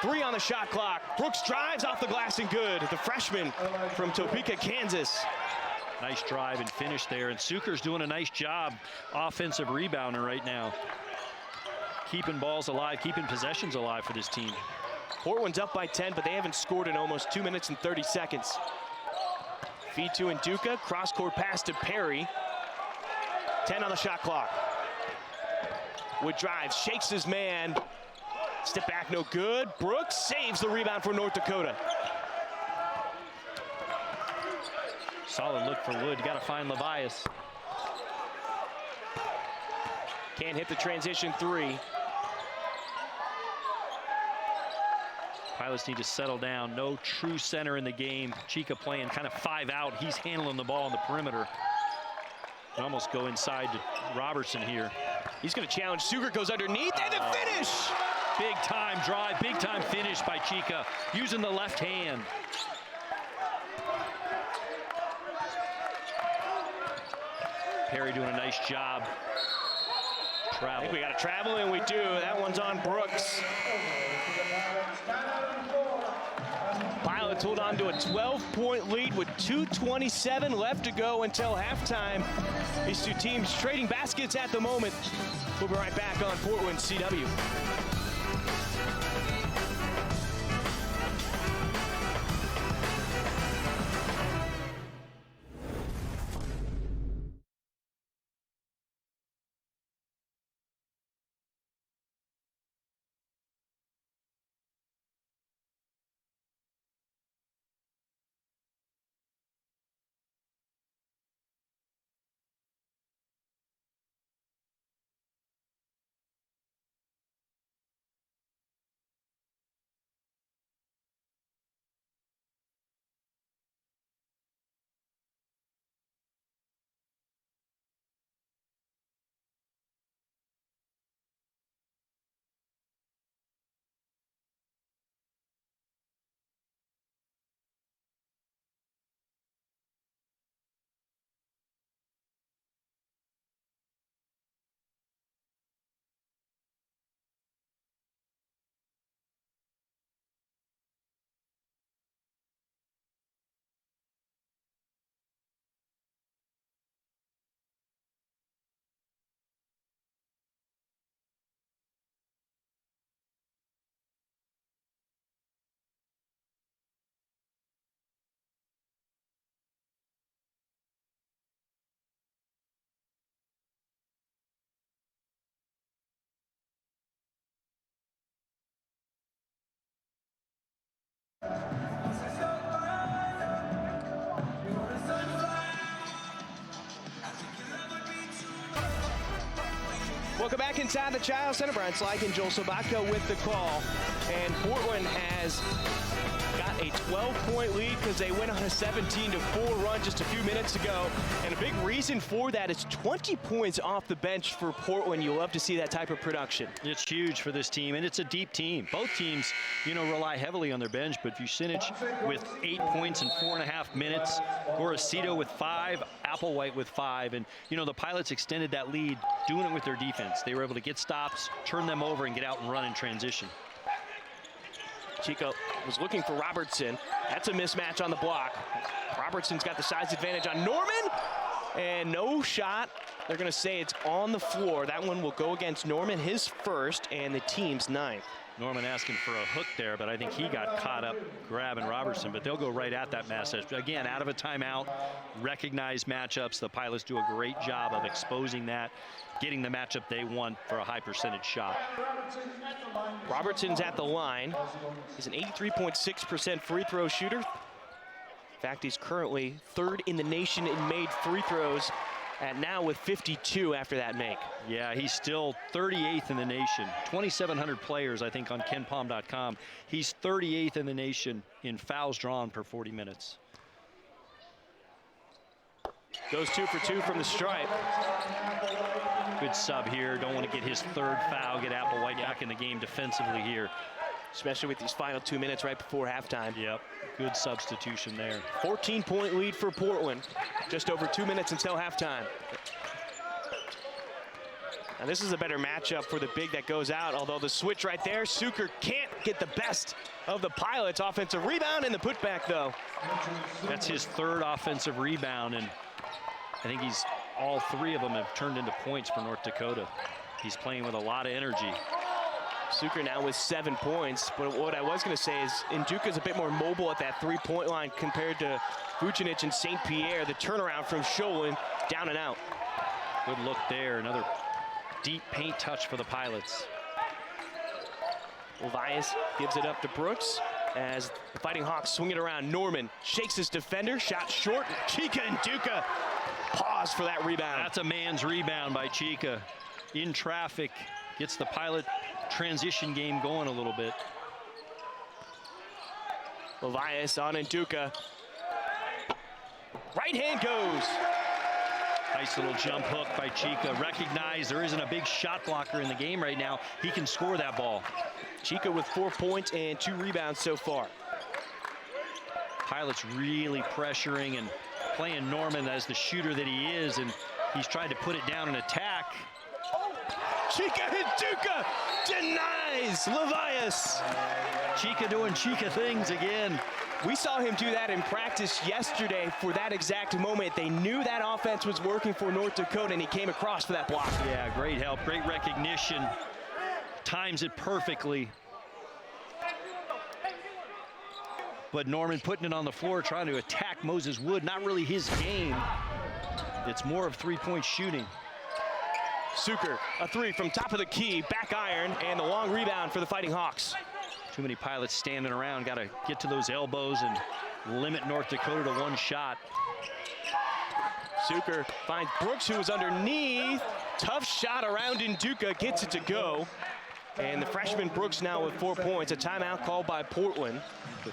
3 on the shot clock. Brooks drives off the glass and good. The freshman from Topeka, Kansas. Nice drive and finish there, and Suker's doing a nice job offensive rebounder right now. Keeping balls alive, keeping possessions alive for this team. Portland's up by 10, but they haven't scored in almost 2 minutes and 30 seconds. Feed to Nduka, cross-court pass to Perry. 10 on the shot clock. Wood drives, shakes his man. Step back, no good. Brooks saves the rebound for North Dakota. Solid look for Wood. You got to find Levias. Can't hit the transition 3. Pilots need to settle down. No true center in the game. Chica playing kind of 5 out. He's handling the ball on the perimeter. They almost go inside to Robertson here. He's going to challenge. Suker goes underneath, and the finish! Big time drive, big time finish by Chica, using the left hand. Perry doing a nice job. I Travel. think we got to travel, and we do. That one's on Brooks. Pilots hold on to a 12-point lead with 2:27 left to go until halftime. These two teams trading baskets at the moment. We'll be right back on Portland CW. Welcome back inside the Child Center. Brian Slyke and Joel Sobotka with the call. And Portland has got a 12-point lead because they went on a 17-4 run just a few minutes ago. And a big reason for that is 20 points off the bench for Portland. You love to see that type of production. It's huge for this team, and it's a deep team. Both teams, you know, rely heavily on their bench, but Vucinic with 8 points in 4.5 minutes, Gorosito with 5, Applewhite with 5, and, you know, the Pilots extended that lead doing it with their defense. They were able to get stops, turn them over, and get out and run in transition. Chico was looking for Robertson. That's a mismatch on the block. Robertson's got the size advantage on Norman, and no shot. They're going to say it's on the floor. That one will go against Norman, his first, and the team's 9th. Norman asking for a hook there, but I think he got caught up grabbing Robertson, but they'll go right at that matchup. Again, out of a timeout, recognize matchups. The Pilots do a great job of exposing that, getting the matchup they want for a high percentage shot. Robertson's at the line. He's an 83.6% free throw shooter. In fact, he's currently 3rd in the nation in made free throws, and now with 52 after that make. Yeah, he's still 38th in the nation. 2,700 players, I think, on KenPom.com. He's 38th in the nation in fouls drawn per 40 minutes. Goes 2 for 2 from the stripe. Good sub here. Don't want to get his 3rd foul, get Applewhite back in the game defensively here. Especially with these final 2 minutes right before halftime. Yep, good substitution there. 14-point lead for Portland. Just over 2 minutes until halftime. Now this is a better matchup for the big that goes out, although the switch right there, Suker can't get the best of the Pilots. Offensive rebound and the putback, though. That's his 3rd offensive rebound, and I think all 3 of them have turned into points for North Dakota. He's playing with a lot of energy. Suker now with 7 points, but what I was going to say is Nduka's a bit more mobile at that 3-point line compared to Vucinic and St. Pierre. The turnaround from Sholin, down and out. Good look there. Another deep paint touch for the Pilots. Levias gives it up to Brooks as the Fighting Hawks swing it around. Norman shakes his defender, shot short. Chika Nduka pause for that rebound. That's a man's rebound by Chika. In traffic, gets the Pilot transition game going a little bit. Levias on Nduka. Right hand goes. Nice little jump hook by Chika. Recognize there isn't a big shot blocker in the game right now. He can score that ball. Chika with 4 points and 2 rebounds so far. Pilots really pressuring and playing Norman as the shooter that he is, and He's tried to put it down and attack. Chica Hinduka denies Levias. Chica doing Chica things again. We saw him do that in practice yesterday for that exact moment. They knew that offense was working for North Dakota, and he came across for that block. Yeah, great help, great recognition. Times it perfectly. But Norman putting it on the floor, trying to attack Moses Wood. Not really his game. It's more of three-point shooting. Suker, a three from top of the key, back iron, and the long rebound for the Fighting Hawks. Too many pilots standing around. Got to get to those elbows and limit North Dakota to one shot. Suker finds Brooks, who was underneath. Tough shot around Nduka, gets it to go. And the freshman Brooks now with 4 points. A timeout called by Portland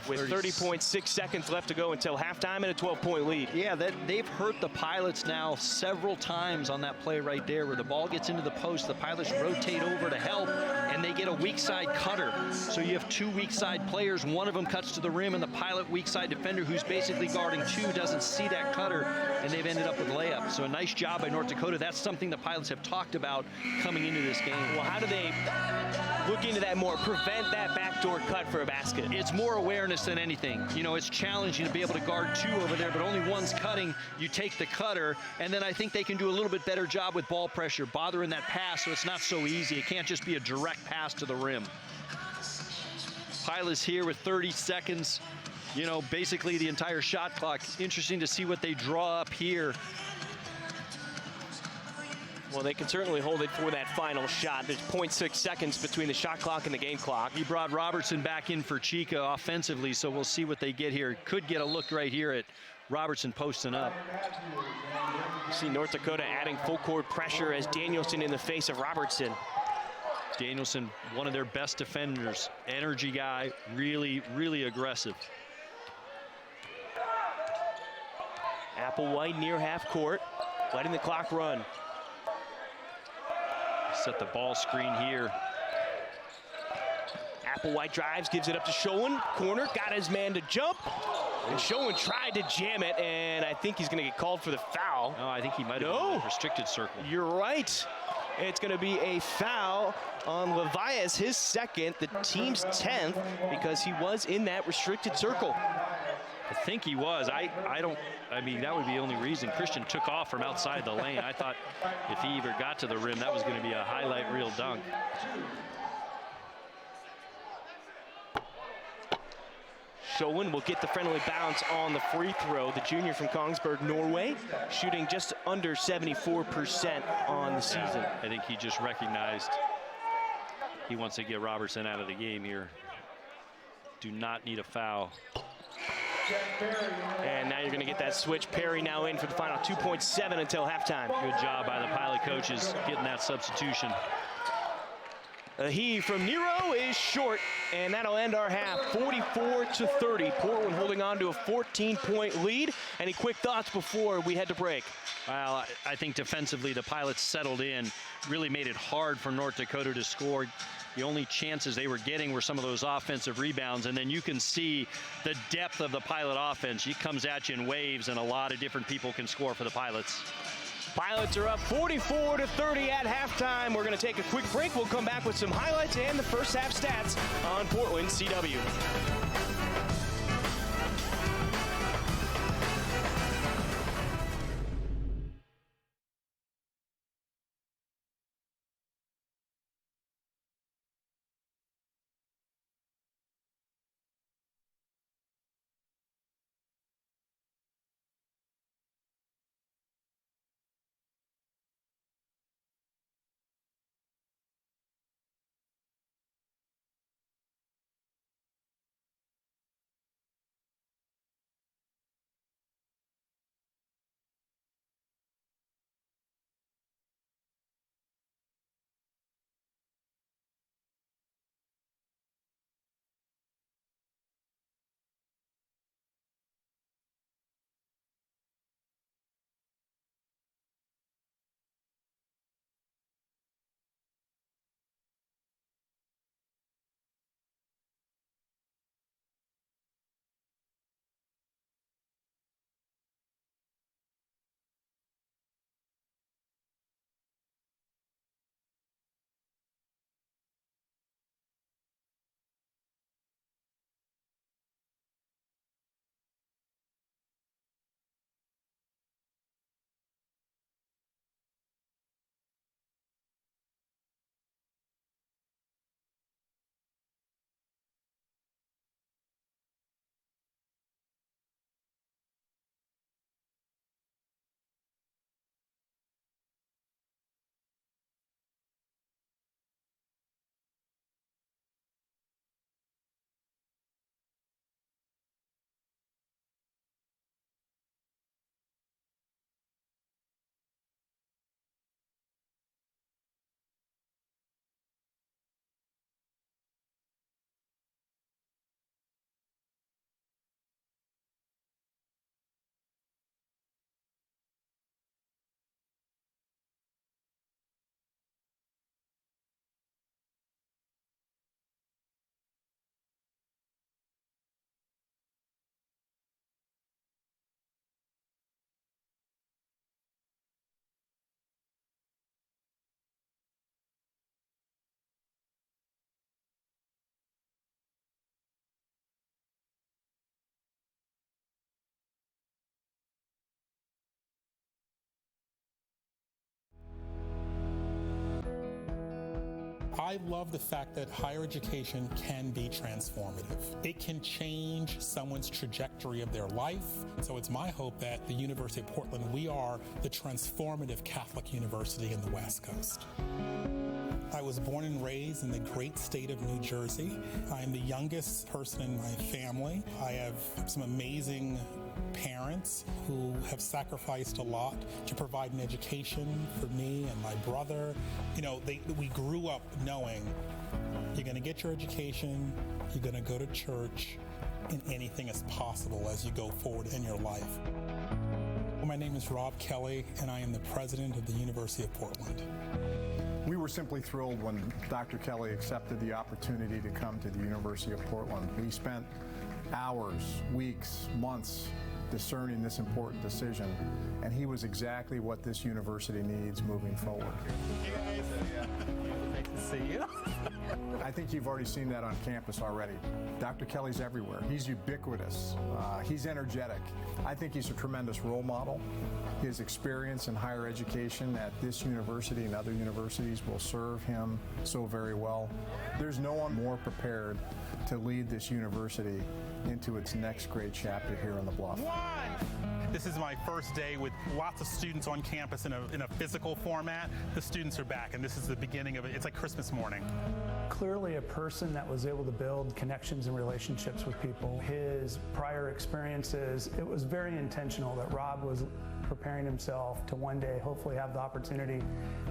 with 30.6 seconds left to go until halftime and a 12-point lead. Yeah, they've hurt the Pilots now several times on that play right there where the ball gets into the post, the Pilots rotate over to help, and they get a weak side cutter. So you have two weak side players, one of them cuts to the rim, and the Pilot weak side defender who's basically guarding two doesn't see that cutter, and they've ended up with layup. So a nice job by North Dakota. That's something the Pilots have talked about coming into this game. Well, how do they look into that more, prevent that backdoor cut for a basket? It's more awareness than anything. You know, it's challenging to be able to guard two over there, but only one's cutting. You take the cutter, and then I think they can do a little bit better job with ball pressure, bothering that pass so it's not so easy. It can't just be a direct pass to the rim. Pilots here with 30 seconds, you know, basically the entire shot clock. Interesting to see what they draw up here. Well, they can certainly hold it for that final shot. There's 0.6 seconds between the shot clock and the game clock. He brought Robertson back in for Chica offensively, so we'll see what they get here. Could get a look right here at Robertson posting up. You see North Dakota adding full court pressure as Danielson in the face of Robertson. Danielson, one of their best defenders, energy guy, really, really aggressive. Applewhite near half court, letting the clock run. Set the ball screen here. Applewhite drives, gives it up to Schoen. Corner, got his man to jump. And Schoen tried to jam it, and I think he's going to get called for the foul. No, I think he might have been in the restricted circle. You're right. It's going to be a foul on Levias, his second, the team's 10th, because he was in that restricted circle. I think he was. I mean, that would be the only reason. Christian took off from outside the lane. I thought if he ever got to the rim, that was going to be a highlight reel dunk. Schoen will get the friendly bounce on the free throw. The junior from Kongsberg, Norway, shooting just under 74% on the season. I think he just recognized he wants to get Robertson out of the game here. Do not need a foul. And now you're going to get that switch. Perry now in for the final 2.7 until halftime. Good job by the Pilot coaches getting that substitution. A heave from Nero is short, and that'll end our half, 44-30. Portland holding on to a 14-point lead. Any quick thoughts before we head to break? Well, I think defensively the Pilots settled in, really made it hard for North Dakota to score. The only chances they were getting were some of those offensive rebounds, and then you can see the depth of the Pilot offense. It comes at you in waves, and a lot of different people can score for the Pilots. Pilots are up 44-30 at halftime. We're going to take a quick break. We'll come back with some highlights and the first half stats on Portland CW. I love the fact that higher education can be transformative. It can change someone's trajectory of their life. So it's my hope that the University of Portland, we are the transformative Catholic university in the West Coast. I was born and raised in the great state of New Jersey. I'm the youngest person in my family. I have some amazing parents who have sacrificed a lot to provide an education for me and my brother. You know, we grew up knowing you're going to get your education, you're going to go to church, and anything is possible as you go forward in your life. My name is Rob Kelly, and I am the president of the University of Portland. We were simply thrilled when Dr. Kelly accepted the opportunity to come to the University of Portland. We spent hours, weeks, months discerning this important decision, and he was exactly what this university needs moving forward. Hey guys. Nice to see you. I think you've already seen that on campus already. Dr. Kelly's everywhere. He's ubiquitous. He's energetic. I think he's a tremendous role model. His experience in higher education at this university and other universities will serve him so very well. There's no one more prepared to lead this university into its next great chapter here on the Bluff. This is my first day with lots of students on campus in a physical format. The students are back, and this is the beginning of it. It's like Christmas morning. Clearly a person that was able to build connections and relationships with people. His prior experiences, it was very intentional that Rob was preparing himself to one day hopefully have the opportunity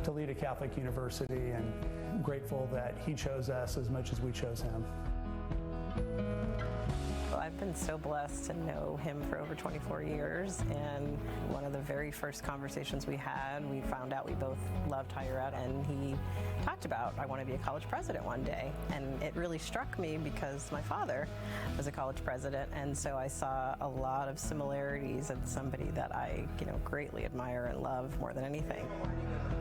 to lead a Catholic university, and grateful that he chose us as much as we chose him. I've been so blessed to know him for over 24 years, and one of the very first conversations we had, we found out we both loved higher ed, and he talked about, I want to be a college president one day. And it really struck me because my father was a college president, and so I saw a lot of similarities in somebody that I, greatly admire and love more than anything.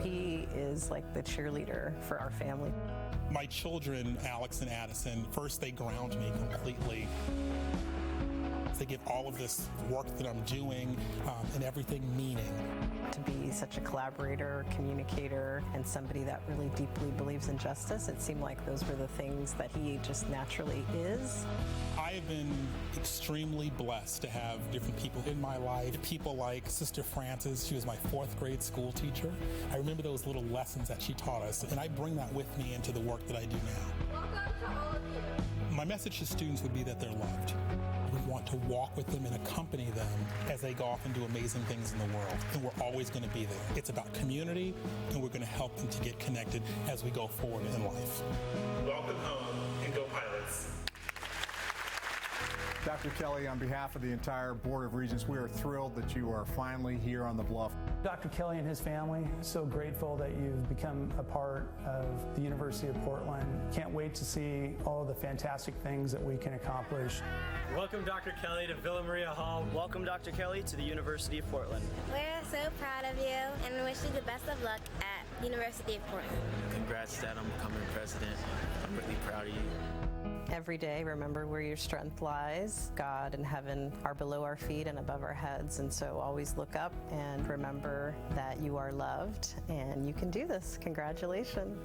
He is like the cheerleader for our family. My children, Alex and Addison, first they ground me completely. They give all of this work that I'm doing and everything meaning. To be such a collaborator, communicator, and somebody that really deeply believes in justice, it seemed like those were the things that he just naturally is. I have been extremely blessed to have different people in my life. People like Sister Frances, she was my 4th grade school teacher. I remember those little lessons that she taught us, and I bring that with me into the work that I do now. Welcome to all of you. My message to students would be that they're loved. We want to walk with them and accompany them as they go off and do amazing things in the world. And we're always going to be there. It's about community, and we're going to help them to get connected as we go forward in life. Welcome home, and go Pilots. Dr. Kelly, on behalf of the entire Board of Regents, we are thrilled that you are finally here on the Bluff. Dr. Kelly and his family, so grateful that you've become a part of the University of Portland. Can't wait to see all of the fantastic things that we can accomplish. Welcome, Dr. Kelly, to Villa Maria Hall. Welcome, Dr. Kelly, to the University of Portland. We're so proud of you and wish you the best of luck at University of Portland. Congrats, Dad, on becoming president. I'm really proud of you. Every day, remember where your strength lies. God and heaven are below our feet and above our heads, and so always look up and remember that you are loved and you can do this. Congratulations.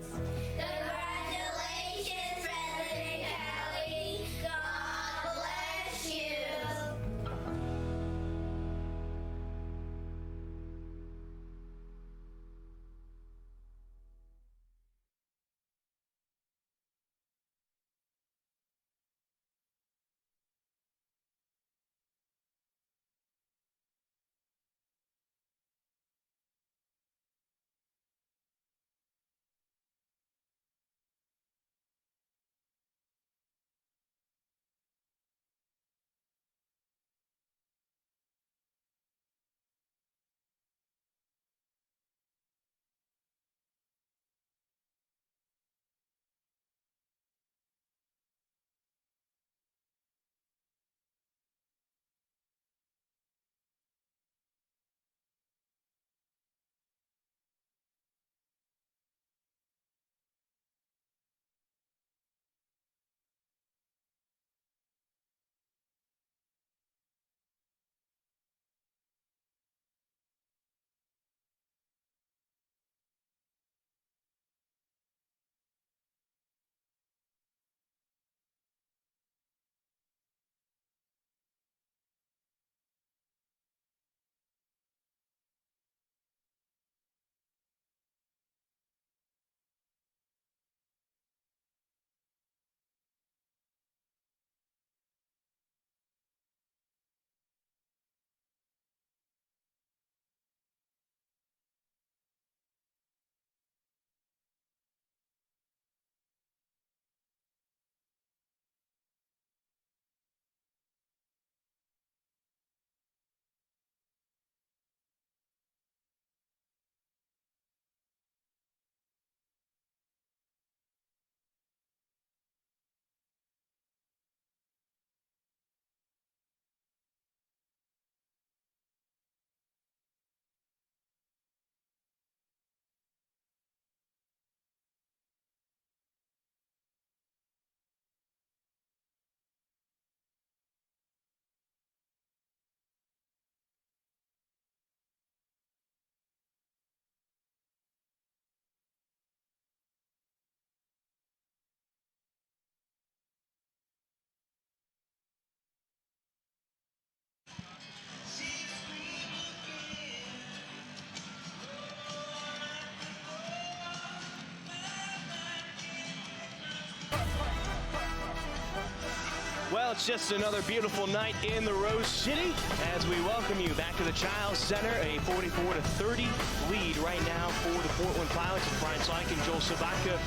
Well, it's just another beautiful night in the Rose City as we welcome you back to the Chiles Center. A 44-30 lead right now for the Portland Pilots. Brian Slank and Joel Sabaka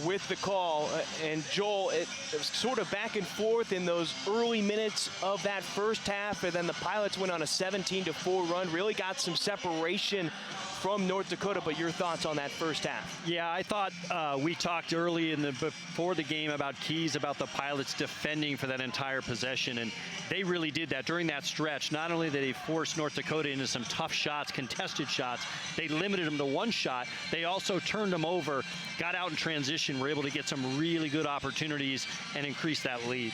with the call. And Joel, it was sort of back and forth in those early minutes of that first half, and then the Pilots went on a 17-4 run, really got some separation from North Dakota. But your thoughts on that first half? Yeah, I thought we talked early before the game about keys, about the Pilots defending for that entire possession, and they really did that during that stretch. Not only did they force North Dakota into some tough shots, contested shots, they limited them to one shot. They also turned them over, got out in transition, were able to get some really good opportunities and increase that lead.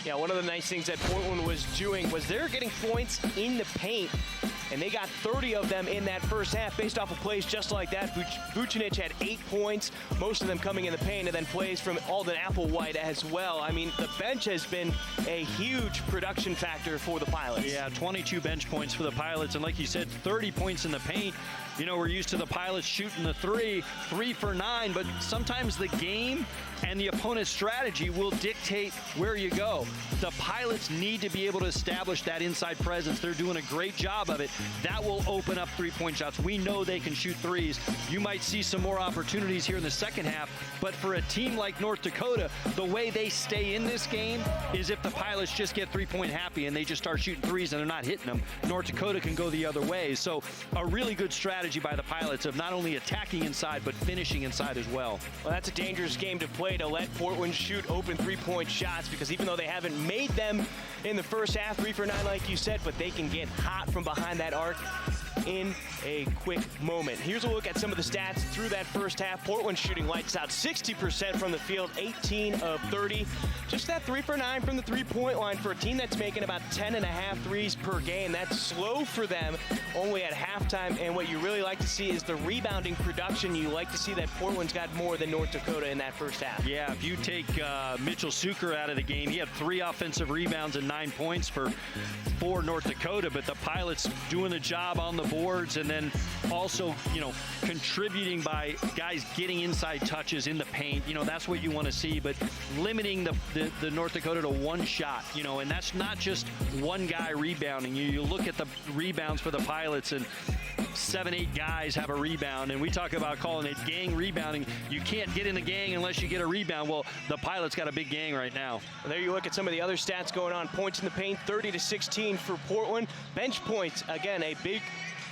Yeah, one of the nice things that Portland was doing was they're getting points in the paint, and they got 30 of them in that first half based off of plays just like that. Vucinic had 8 points, most of them coming in the paint, and then plays from Alden Applewhite as well. I mean, the bench has been a huge production factor for the Pilots. Yeah, 22 bench points for the Pilots, and like you said, 30 points in the paint. You know, we're used to the Pilots shooting the 3 for 9, but sometimes the game and the opponent's strategy will dictate where you go. The Pilots need to be able to establish that inside presence. They're doing a great job of it. That will open up three-point shots. We know they can shoot threes. You might see some more opportunities here in the second half, but for a team like North Dakota, the way they stay in this game is if the Pilots just get three-point happy and they just start shooting threes and they're not hitting them, North Dakota can go the other way. So a really good strategy by the Pilots of not only attacking inside, but finishing inside as well. Well, that's a dangerous game to play, to let Portland shoot open three-point shots, because even though they haven't made them in the first half, 3 for 9 like you said, but they can get hot from behind that arc in a quick moment. Here's a look at some of the stats through that first half. Portland shooting lights out, 60% from the field, 18 of 30. Just that 3 for 9 from the three-point line for a team that's making about 10.5 threes per game. That's slow for them, only at halftime. And what you really like to see is the rebounding production. You like to see that Portland's got more than North Dakota in that first half. Yeah, if you take Mitchell Suker out of the game, he had 3 offensive rebounds and 9 points for North Dakota, but the Pilots doing the job on the boards, and then also, you know, contributing by guys getting inside touches in the paint. You know, that's what you want to see, but limiting the North Dakota to one shot, you know, and that's not just one guy rebounding. You look at the rebounds for the Pilots, and 7-8 guys have a rebound, and we talk about calling it gang rebounding. You can't get in the gang unless you get a rebound. Well, the Pilots got a big gang right now. Well, there you look at some of the other stats going on. Points in the paint, 30-16 for Portland. Bench points, again, a big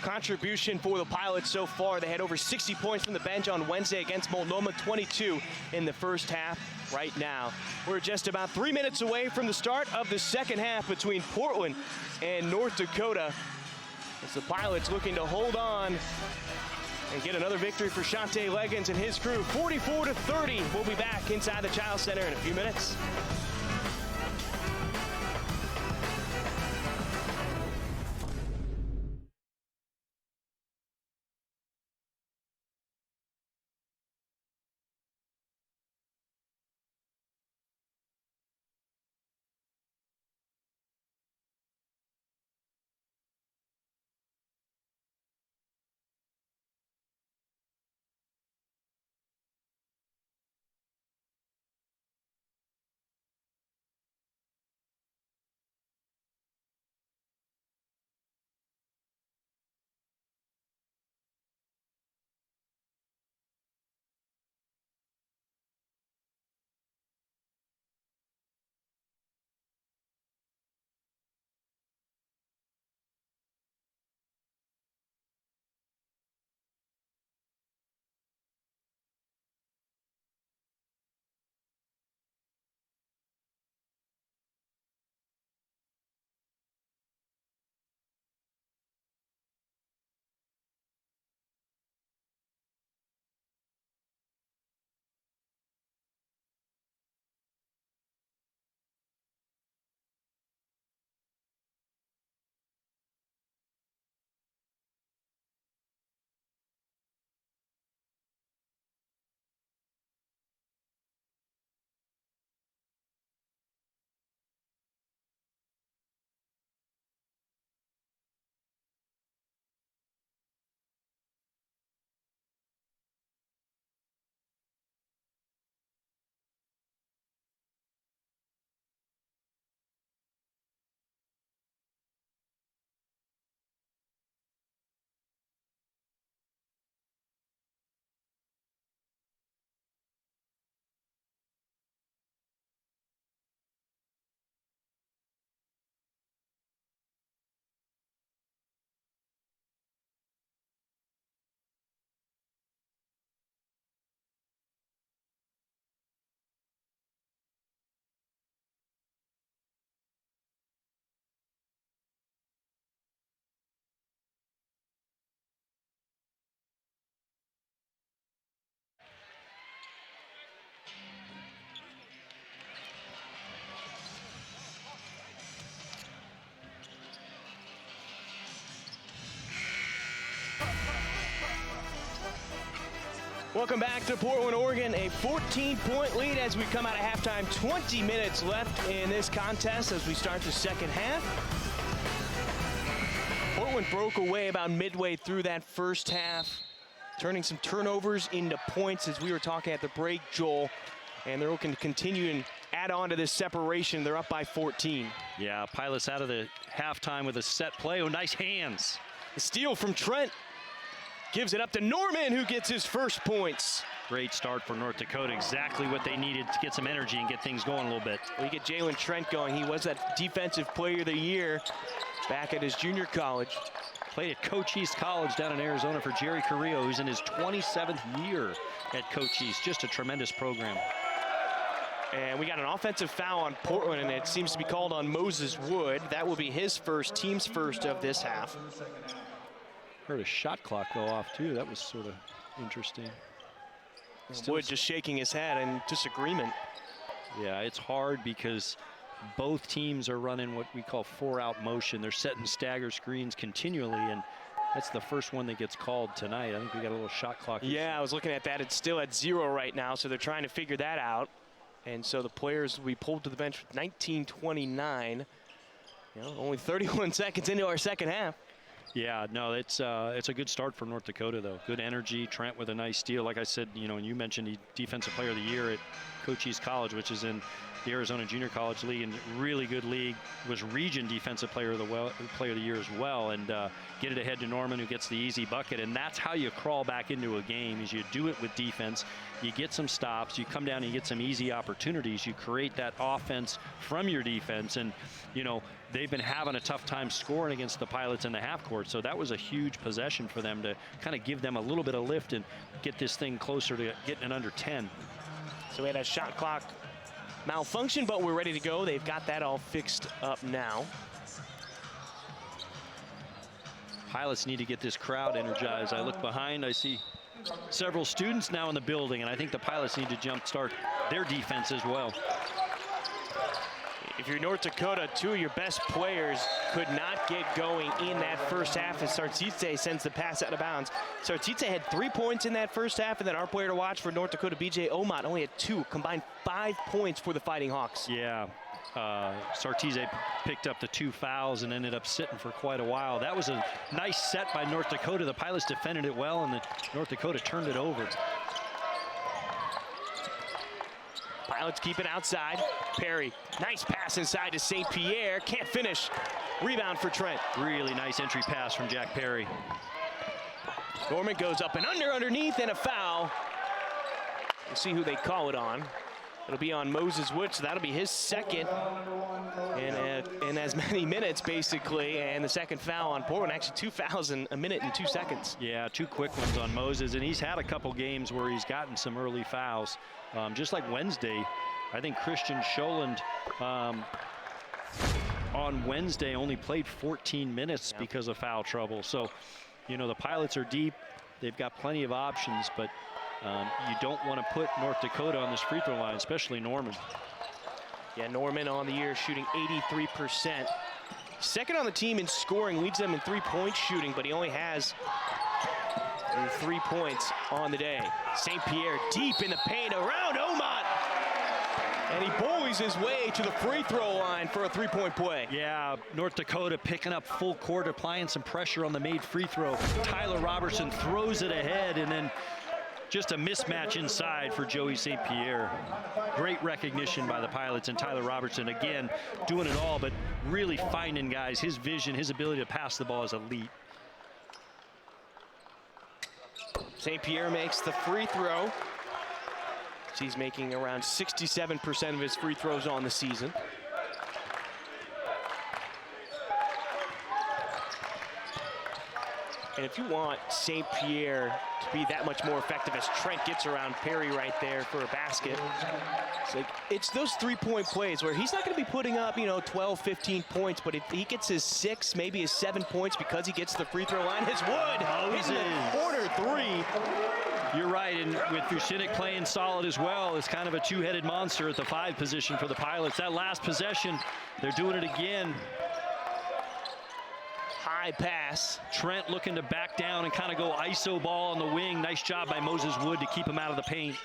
contribution for the Pilots so far. They had over 60 points from the bench on Wednesday against Multnomah, 22 in the first half. Right now, we're just about 3 minutes away from the start of the second half between Portland and North Dakota, as the Pilots looking to hold on and get another victory for Shante Leggins and his crew. 44-30. We'll be back inside the Chiles Center in a few minutes. Welcome back to Portland, Oregon. A 14-point lead as we come out of halftime. 20 minutes left in this contest as we start the second half. Portland broke away about midway through that first half, turning some turnovers into points as we were talking at the break, Joel. And they're looking to continue and add on to this separation. They're up by 14. Yeah, Pilots out of the halftime with a set play. Oh, nice hands. The steal from Trent. Gives it up to Norman, who gets his first points. Great start for North Dakota. Exactly what they needed to get some energy and get things going a little bit. We get Jalen Trent going. He was that Defensive Player of the Year back at his junior college. Played at Cochise College down in Arizona for Jerry Carrillo, who's in his 27th year at Cochise. Just a tremendous program. And we got an offensive foul on Portland, and it seems to be called on Moses Wood. That will be his first, team's first of this half. Heard a shot clock go off, too. That was sort of interesting. Wood just shaking his head in disagreement. Yeah, it's hard because both teams are running what we call four-out motion. They're setting stagger screens continually, and that's the first one that gets called tonight. I think we got a little shot clock. Yeah, I was looking at that. It's still at 0 right now, so they're trying to figure that out. And so the players will be pulled to the bench with 19:29. Only 31 seconds into our second half. Yeah, no, it's a good start for North Dakota, though. Good energy. Trent with a nice steal. Like I said, and you mentioned the Defensive Player of the Year at Cochise College, which is in the Arizona Junior College League, and really good league. Was Region Defensive Player of the Year as well, and get it ahead to Norman, who gets the easy bucket. And that's how you crawl back into a game, is you do it with defense. You get some stops, you come down and you get some easy opportunities. You create that offense from your defense, and they've been having a tough time scoring against the Pilots in the half court, so that was a huge possession for them to kind of give them a little bit of lift and get this thing closer to getting it under 10. So we had a shot clock malfunction, but we're ready to go. They've got that all fixed up now. Pilots need to get this crowd energized. I look behind, I see several students now in the building, and I think the Pilots need to jumpstart their defense as well. If you're North Dakota, two of your best players could not get going in that first half as Sartite sends the pass out of bounds. Sartite had 3 points in that first half, and then our player to watch for North Dakota, BJ Omat, only had 2, combined 5 points for the Fighting Hawks. Yeah, Sartite picked up the 2 fouls and ended up sitting for quite a while. That was a nice set by North Dakota. The Pilots defended it well, and the North Dakota turned it over. Pilots keep it outside. Perry, nice pass inside to St. Pierre. Can't finish. Rebound for Trent. Really nice entry pass from Jack Perry. Norman goes up and underneath, and a foul. We'll see who they call it on. It'll be on Moses Wood, so that'll be his second in as many minutes, basically. And the second foul on Portland, actually 2 fouls in a minute and 2 seconds. Yeah, 2 quick ones on Moses, and he's had a couple games where he's gotten some early fouls. Just like Wednesday, I think Christian Scholand on Wednesday only played 14 minutes because of foul trouble. So, the Pilots are deep. They've got plenty of options, but you don't want to put North Dakota on this free throw line, especially Norman. Yeah, Norman on the year shooting 83%. Second on the team in scoring, leads them in 3-point shooting, but he only has 3 points on the day. St. Pierre deep in the paint around Omat. And he bullies his way to the free throw line for a 3-point play. Yeah, North Dakota picking up full court, applying some pressure on the made free throw. Tyler Robertson throws it ahead, and then just a mismatch inside for Joey St. Pierre. Great recognition by the Pilots, and Tyler Robertson, again, doing it all, but really finding guys. His vision, his ability to pass the ball is elite. St. Pierre makes the free throw. He's making around 67% of his free throws on the season. And if you want St. Pierre to be that much more effective, as Trent gets around Perry right there for a basket, it's those 3-point plays where he's not going to be putting up, 12, 15 points, but if he gets his 6, maybe his 7 points because he gets the free throw line, his Wood hitting the corner 3. You're right, and with Vucinic playing solid as well, it's kind of a 2-headed monster at the 5 position for the Pilots. That last possession, they're doing it again. High pass. Trent looking to back down and kind of go iso ball on the wing. Nice job by Moses Wood to keep him out of the paint.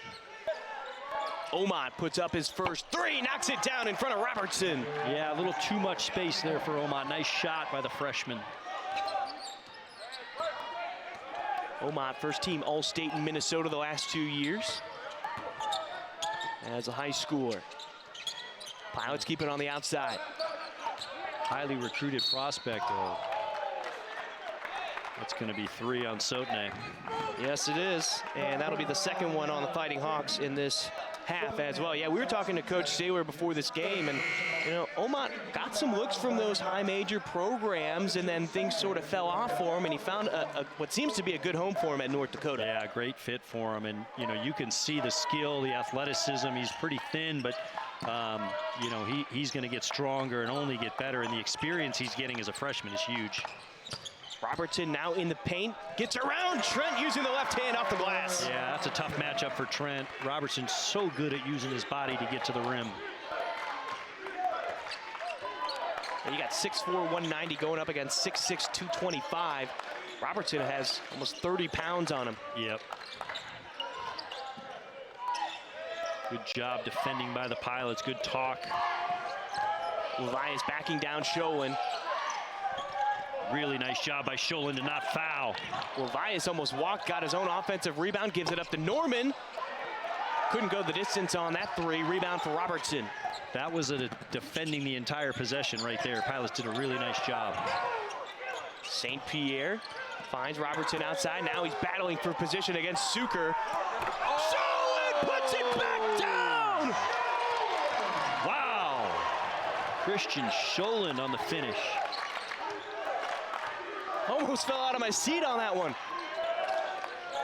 Omot puts up his first three, knocks it down in front of Robertson. Yeah, a little too much space there for Omot. Nice shot by the freshman. Omot, first team All-State in Minnesota the last 2 years. As a high schooler. Pilots keep it on the outside. Highly recruited prospect. That's going to be 3 on Sotne. Yes, it is. And that'll be the second one on the Fighting Hawks in this half as well. Yeah, we were talking to Coach Saylor before this game, and you know, Omot got some looks from those high major programs, and then things sort of fell off for him, and he found what seems to be a good home for him at North Dakota. Yeah, great fit for him, and you know, you can see the skill, the athleticism. He's pretty thin, but you know, he's going to get stronger and only get better, and the experience he's getting as a freshman is huge. Robertson now in the paint, gets around Trent using the left hand off the glass. Yeah, that's a tough matchup for Trent. Robertson's so good at using his body to get to the rim. And you got 6'4", 190 going up against 6'6", 225. Robertson has almost 30 pounds on him. Yep. Good job defending by the Pilots. Good talk. Levias backing down Sholin. Really nice job by Sholin to not foul. Levias almost walked, got his own offensive rebound, gives it up to Norman. Couldn't go the distance on that three. Rebound for Robertson. That was defending the entire possession right there. Pilots did a really nice job. St. Pierre finds Robertson outside. Now he's battling for position against Suker. Sholin puts it back down! Wow. Christian Sholin on the finish. Almost fell out of my seat on that one.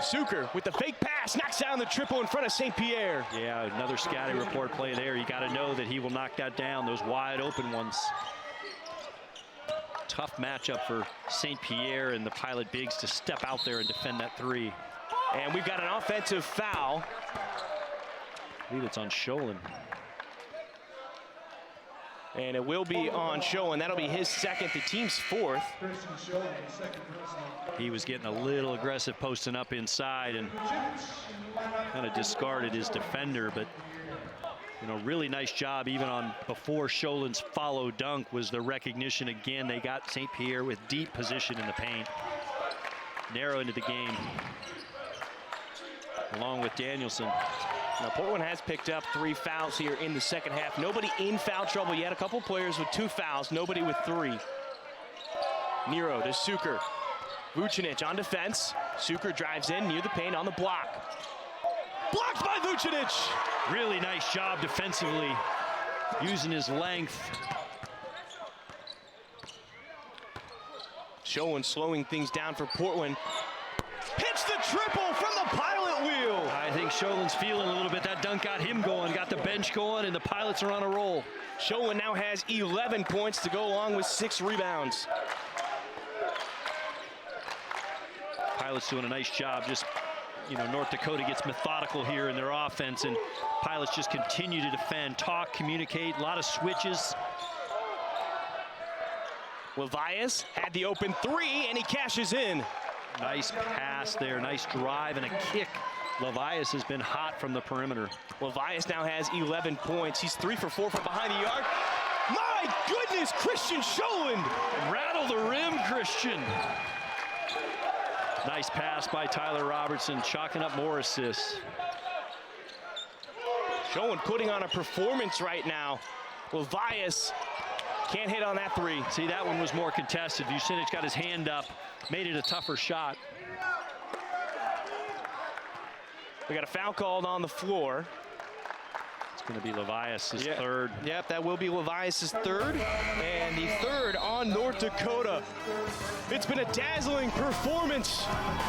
Suker with the fake pass, knocks down the triple in front of St. Pierre. Yeah, another scouting report play there. You got to know that he will knock that down, those wide open ones. Tough matchup for St. Pierre and the Pilot bigs to step out there and defend that three. And we've got an offensive foul. I believe it's on Sholin. And it will be on Sholin. That'll be his second, the team's fourth. He was getting a little aggressive posting up inside and kind of discarded his defender, but you know, really nice job even on before Sholin's follow dunk was the recognition again. They got St. Pierre with deep position in the paint. Narrow into the game. Along with Danielson. Now, Portland has picked up 3 fouls here in the second half. Nobody in foul trouble yet. A couple players with 2 fouls, nobody with 3. Nero to Suker. Vucinic on defense. Suker drives in near the paint on the block. Blocked by Vucinic! Really nice job defensively, using his length. Sholin slowing things down for Portland. Hits the triple from the Pilot wheel. I think Sholin's feeling a little bit. That dunk got him going, got the bench going, and the Pilots are on a roll. Sholin now has 11 points to go along with 6 rebounds. Pilots doing a nice job. Just, you know, North Dakota gets methodical here in their offense, and Pilots just continue to defend, talk, communicate, a lot of switches. Levias had the open 3, and he cashes in. Nice pass there, nice drive and a kick. Levias has been hot from the perimeter. Levias now has 11 points. He's 3 for 4 from behind the arc. My goodness, Christian Sholin! Rattle the rim, Christian. Nice pass by Tyler Robertson, chalking up more assists. Sholin putting on a performance right now. Levias can't hit on that 3. See, that one was more contested. Vucinic got his hand up, made it a tougher shot. We got a foul called on the floor. It's going to be Levias' third. Yep, that will be Levias' third. And the third on North Dakota. It's been a dazzling performance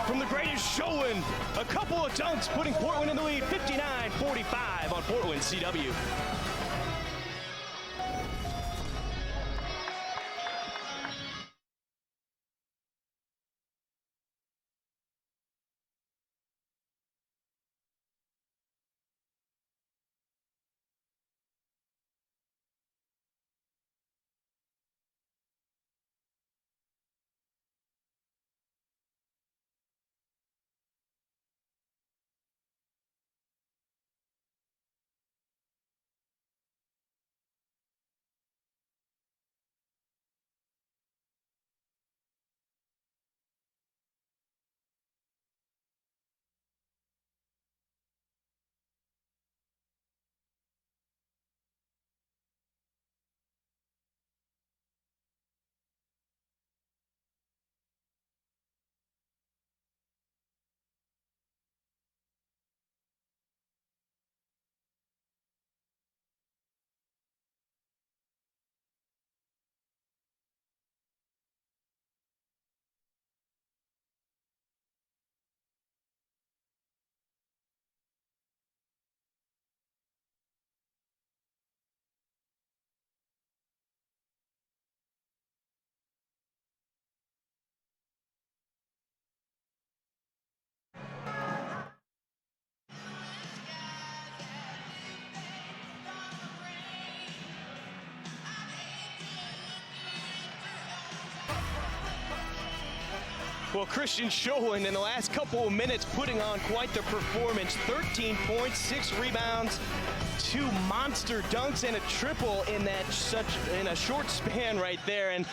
from the greatest Sholin. A couple of dunks putting Portland in the lead, 59-45 on Portland CW. Well, Christian Scholin in the last couple of minutes putting on quite the performance. 13 points, 6 rebounds, 2 monster dunks, and a triple in a short span right there. And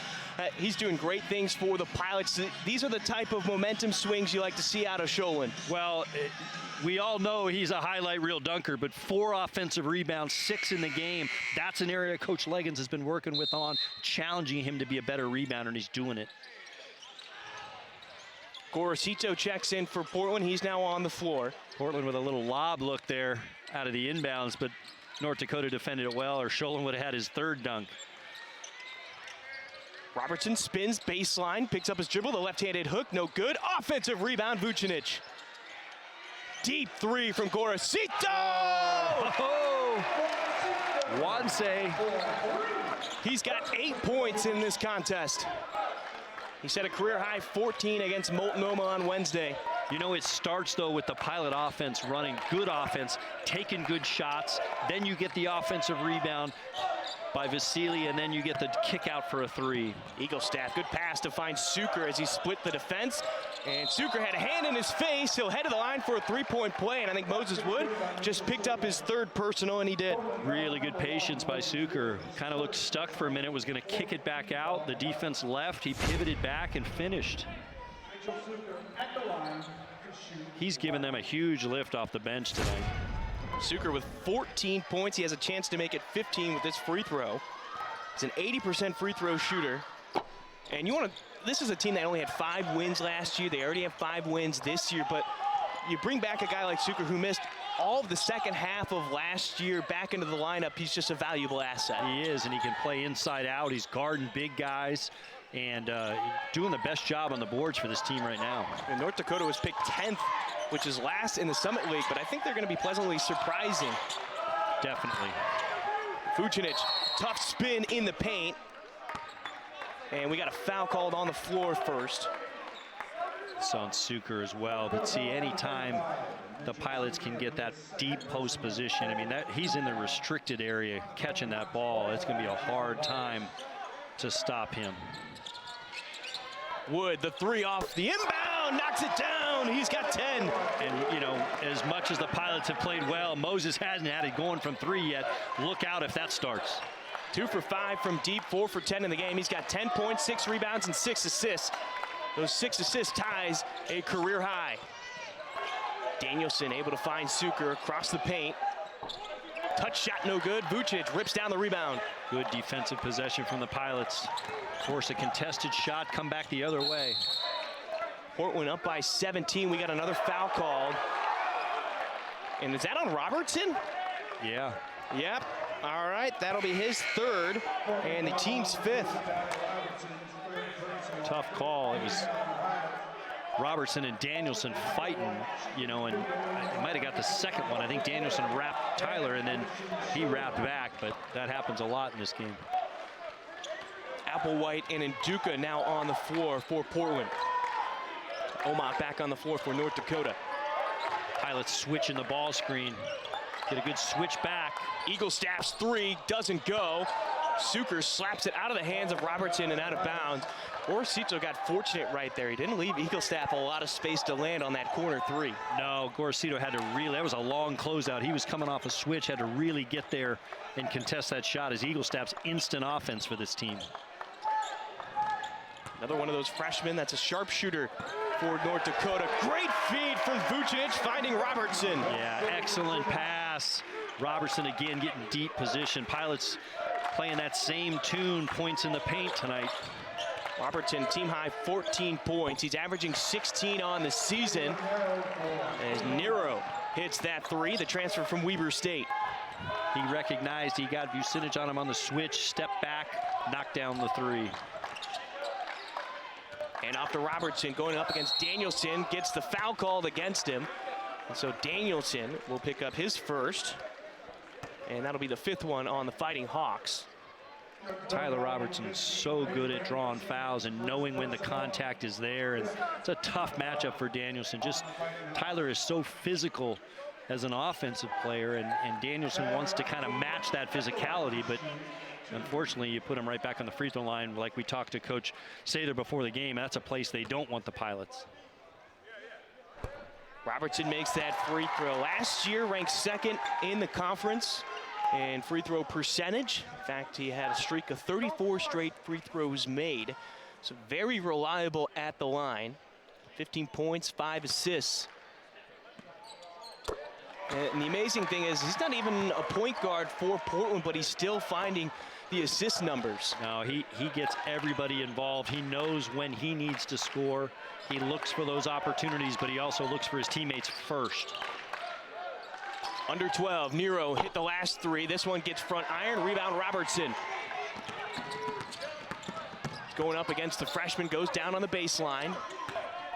he's doing great things for the Pilots. These are the type of momentum swings you like to see out of Scholin. Well, we all know he's a highlight reel dunker, but 4 offensive rebounds, 6 in the game. That's an area Coach Leggins has been working with on, challenging him to be a better rebounder, and he's doing it. Gorosito checks in for Portland. He's now on the floor. Portland with a little lob look there out of the inbounds, but North Dakota defended it well, or Scholin would have had his 3rd dunk. Robertson spins baseline, picks up his dribble, the left-handed hook, no good. Offensive rebound, Vucinic. Deep 3 from Gorosito! Oh! Wanse. He's got 8 points in this contest. He set a career-high 14 against Multnomah on Wednesday. You know, it starts, though, with the Pilot offense running good offense, taking good shots. Then you get the offensive rebound by Vasily, and then you get the kick out for a 3. Eagle staff, good pass to find Suker as he split the defense. And Suker had a hand in his face. He'll head to the line for a 3-point play, and I think Moses Wood just picked up his 3rd personal, and he did. Really good patience by Suker. Kind of looked stuck for a minute, was going to kick it back out. The defense left. He pivoted back and finished. He's given them a huge lift off the bench tonight. Suker with 14 points. He has a chance to make it 15 with this free throw. He's an 80% free throw shooter. And this is a team that only had 5 wins last year. They already have 5 wins this year, but you bring back a guy like Suker who missed all of the second half of last year back into the lineup. He's just a valuable asset. He is, and he can play inside out. He's guarding big guys and doing the best job on the boards for this team right now. And North Dakota was picked 10th, which is last in the Summit League, but I think they're going to be pleasantly surprising. Definitely. Vucinic, tough spin in the paint. And we got a foul called on the floor first. It's on Suker as well, but see, anytime the Pilots can get that deep post position, I mean, he's in the restricted area catching that ball. It's going to be a hard time to stop him. Wood, the 3 off the inbound, knocks it down. He's got 10. And, you know, as much as the Pilots have played well, Moses hasn't had it going from 3 yet. Look out if that starts. 2 for 5 from deep, 4 for 10 in the game. He's got 10 points, 6 rebounds, and 6 assists. Those 6 assists ties a career high. Danielson able to find Suker across the paint. Touch shot no good. Vucinic rips down the rebound. Good defensive possession from the Pilots. Force a contested shot, come back the other way. Portland up by 17. We got another foul called. And is that on Robertson? Yeah. Yep. All right, that'll be his 3rd and the team's 5th. Tough call. It was Robertson and Danielson fighting, you know, and he might have got the 2nd one. I think Danielson wrapped Tyler, and then he wrapped back, but that happens a lot in this game. Applewhite and Nduka now on the floor for Portland. Omot back on the floor for North Dakota. Pilots switching the ball screen. Get a good switch back. Eagle Staff's 3 doesn't go. Suker slaps it out of the hands of Robertson and out of bounds. Gorosito got fortunate right there. He didn't leave Eagle Staff a lot of space to land on that corner 3. No, Gorosito had to really, that was a long closeout. He was coming off a switch, had to really get there and contest that shot as Eagle Staff's instant offense for this team. Another one of those freshmen that's a sharpshooter for North Dakota. Great feed from Vucinic finding Robertson. Yeah, excellent pass. Robertson again getting deep position. Pilots playing that same tune, points in the paint tonight. Robertson, team high 14 points. He's averaging 16 on the season. As Nero hits that 3, the transfer from Weber State. He recognized he got Vucinic on him on the switch, stepped back, knocked down the 3. And off to Robertson, going up against Danielson, gets the foul called against him. And so Danielson will pick up his 1st. And that'll be the 5th one on the Fighting Hawks. Tyler Robertson is so good at drawing fouls and knowing when the contact is there. And it's a tough matchup for Danielson. Just Tyler is so physical as an offensive player, and Danielson wants to kind of match that physicality, but Unfortunately, you put him right back on the free throw line like we talked to Coach Sather before the game. That's a place they don't want the Pilots. Robertson makes that free throw. Last year ranked second in the conference in free throw percentage. In fact, he had a streak of 34 straight free throws made. So very reliable at the line. 15 points, 5 assists. And the amazing thing is he's not even a point guard for Portland, but he's still finding the assist numbers. No, he gets everybody involved. He knows when he needs to score. He looks for those opportunities, but he also looks for his teammates first. Under 12, Nero hit the last three. This one gets front iron, rebound Robertson. Going up against the freshman, goes down on the baseline.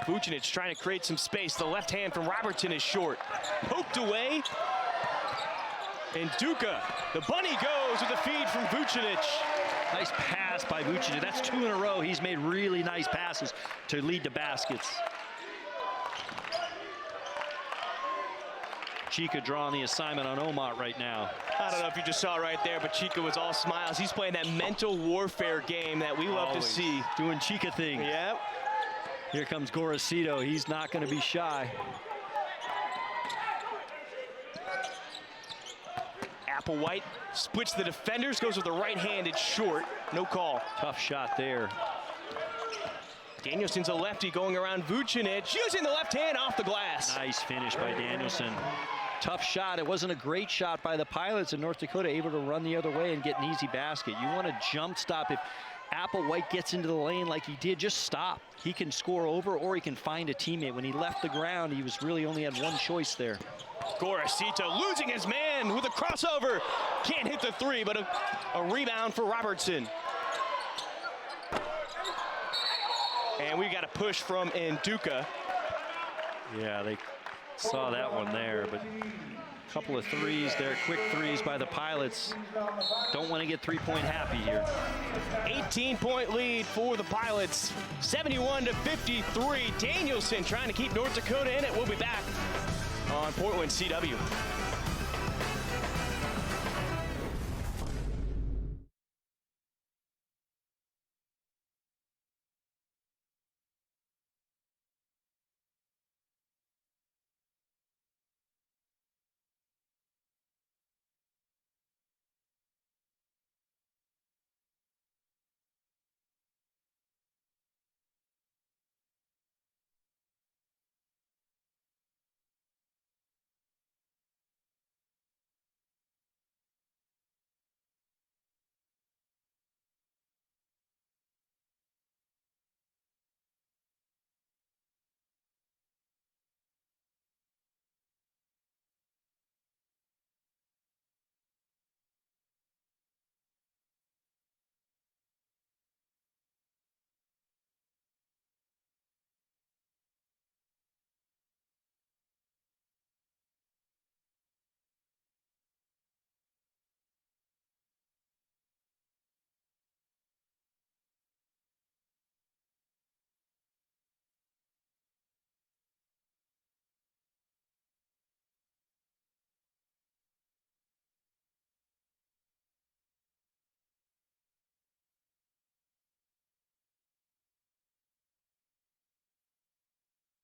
Vucinic trying to create some space. The left hand from Robertson is short. Poked away. And Duca, the bunny goes with the feed from Vucinic. Nice pass by Vucinic. That's 2 in a row. He's made really nice passes to lead to baskets. Chica drawing the assignment on Omat right now. I don't know if you just saw right there, but Chica was all smiles. He's playing that mental warfare game that we love to see. Doing Chica things. Yep. Here comes Gorosito. He's not going to be shy. Applewhite splits the defenders, goes with the right hand. It's short. No call. Tough shot there. Danielson's a lefty going around Vucinic, using the left hand off the glass. Nice finish by Danielson. Tough shot. It wasn't a great shot by the Pilots in North Dakota, able to run the other way and get an easy basket. You want to jump stop. If Applewhite gets into the lane like he did, just stop. He can score over or he can find a teammate. When he left the ground, he was really only had one choice there. Gorosito losing his man with a crossover. Can't hit the three, but a rebound for Robertson. And we got a push from Nduka. Yeah, they saw that one there, but a couple of threes there, quick threes by the Pilots. Don't want to get three-point happy here. 18-point lead for the Pilots, 71-53. Danielson trying to keep North Dakota in it. We'll be back on Portland CW.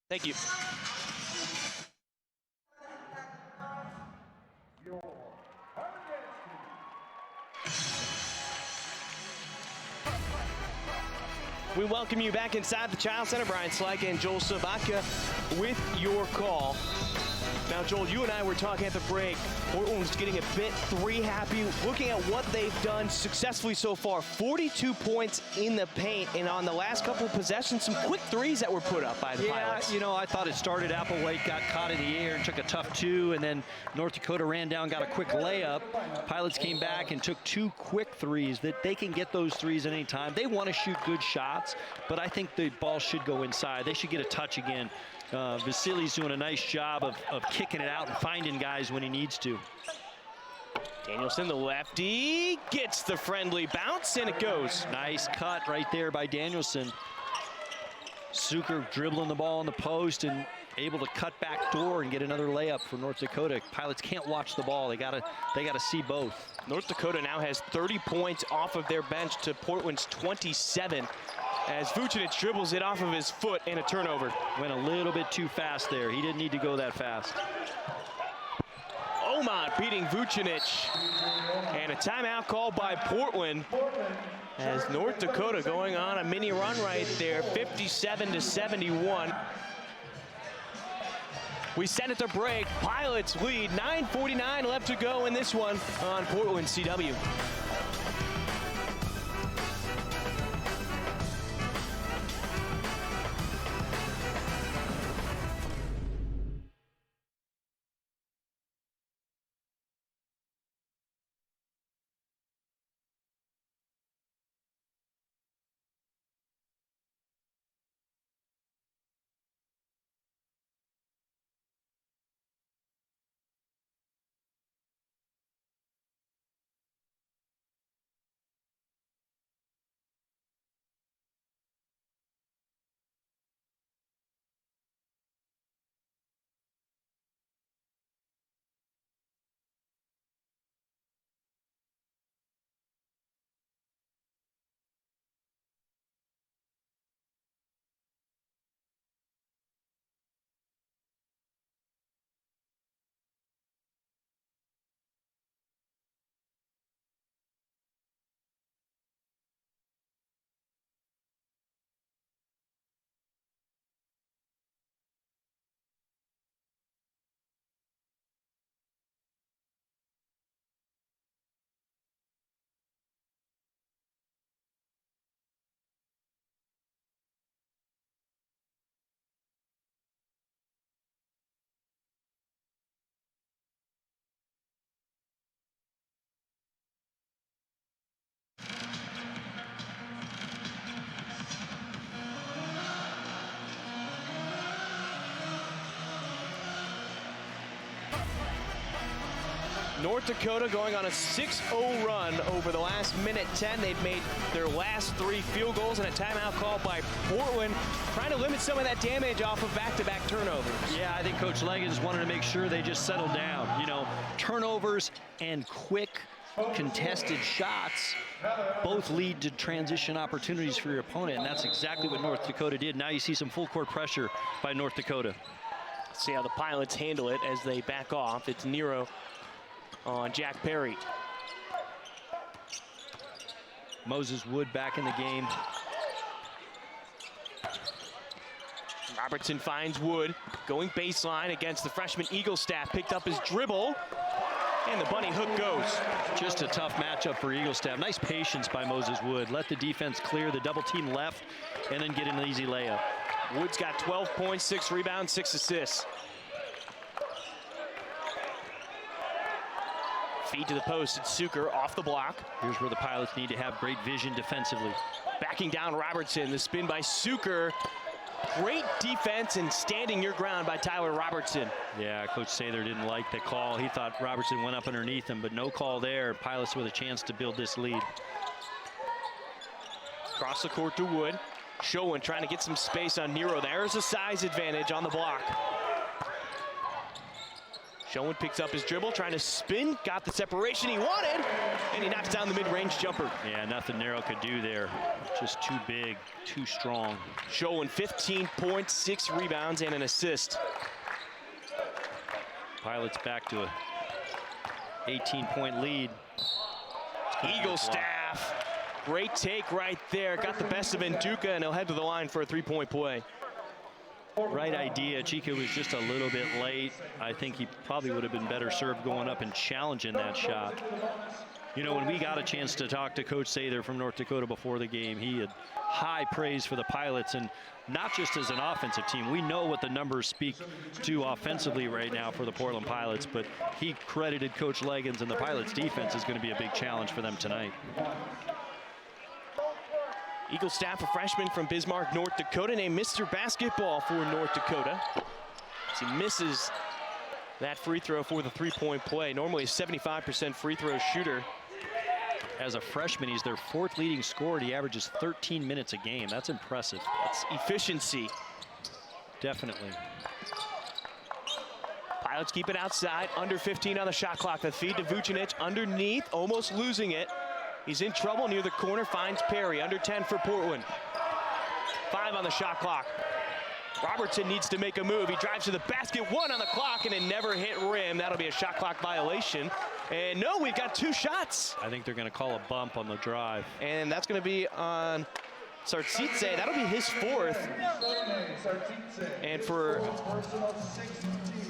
Thank you. We welcome you back inside the Child Center. Brian Slyke and Joel Sabaka with your call. Now, Joel, you and I were talking at the break. Portland's getting a bit three happy, looking at what they've done successfully so far. 42 points in the paint, and on the last couple of possessions, some quick threes that were put up by the Pilots. Yeah, you know, I thought it started. Applewhite got caught in the air and took a tough two, and then North Dakota ran down, got a quick layup. Pilots came back and took two quick threes. That they can get those threes at any time. They want to shoot good shots, but I think the ball should go inside. They should get a touch again. Vasili's doing a nice job of kicking it out and finding guys when he needs to. Danielson, the lefty, gets the friendly bounce, and it goes. Nice cut right there by Danielson. Suker dribbling the ball in the post, and able to cut back door and get another layup for North Dakota. Pilots can't watch the ball. They gotta see both. North Dakota now has 30 points off of their bench to Portland's 27 as Vucinic dribbles it off of his foot and a turnover. Went a little bit too fast there. He didn't need to go that fast. Omat beating Vucinic, and a timeout called by Portland as North Dakota going on a mini run right there, 57-71. We send it to break. Pilots lead, 9:49 left to go in this one on Portland CW. North Dakota going on a 6-0 run over the last minute 10. They've made their last 3 field goals and a timeout called by Portland, trying to limit some of that damage off of back-to-back turnovers. Yeah, I think Coach Leggins wanted to make sure they just settled down. You know, turnovers and quick contested shots both lead to transition opportunities for your opponent, and that's exactly what North Dakota did. Now you see some full court pressure by North Dakota. See how the Pilots handle it as they back off. It's Nero on Jack Perry. Moses Wood back in the game. Robertson finds Wood, going baseline against the freshman Eaglestaff, picked up his dribble, and the bunny hook goes. Just a tough matchup for Eaglestaff. Nice patience by Moses Wood. Let the defense clear the double team left and then get an easy layup. Wood's got 12 points, 6 rebounds, 6 assists. Feed to the post, it's Suker off the block. Here's where the Pilots need to have great vision defensively. Backing down Robertson, the spin by Suker. Great defense and standing your ground by Tyler Robertson. Yeah, Coach Sather didn't like the call. He thought Robertson went up underneath him, but no call there. Pilots with a chance to build this lead. Across the court to Wood. Showen trying to get some space on Nero. There's a size advantage on the block. Showen picks up his dribble, trying to spin, got the separation he wanted, and he knocks down the mid-range jumper. Yeah, nothing Nero could do there. Just too big, too strong. Showen 15 points, 6 rebounds, and an assist. Pilots back to a 18-point lead. Eaglestaff, great take right there. Got the best of Nduka, and he'll head to the line for a 3-point play. Right idea. Chico was just a little bit late. I think he probably would have been better served going up and challenging that shot. You know, when we got a chance to talk to Coach Sather from North Dakota before the game, he had high praise for the Pilots, and not just as an offensive team. We know what the numbers speak to offensively right now for the Portland Pilots, but he credited Coach Leggins, and the Pilots defense is going to be a big challenge for them tonight. Eaglestaff, a freshman from Bismarck, North Dakota, named Mr. Basketball for North Dakota. As he misses that free throw for the 3-point play. Normally a 75% free throw shooter. As a freshman, he's their 4th leading scorer. He averages 13 minutes a game. That's impressive. That's efficiency. Definitely. Pilots keep it outside, under 15 on the shot clock. The feed to Vucinic underneath, almost losing it. He's in trouble near the corner, finds Perry, under 10 for Portland. 5 on the shot clock. Robertson needs to make a move. He drives to the basket, 1 on the clock, and it never hit rim. That'll be a shot clock violation. And no, we've got 2 shots. I think they're going to call a bump on the drive. And that's going to be on Sartsitse. That'll be his 4th. And for...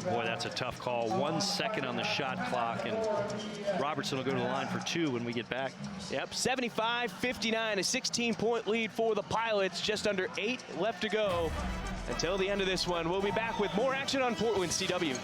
Boy, that's a tough call. 1 second on the shot clock, and Robertson will go to the line for 2 when we get back. Yep, 75-59, a 16-point lead for the Pilots. Just under 8 left to go until the end of this one. We'll be back with more action on Portland CW.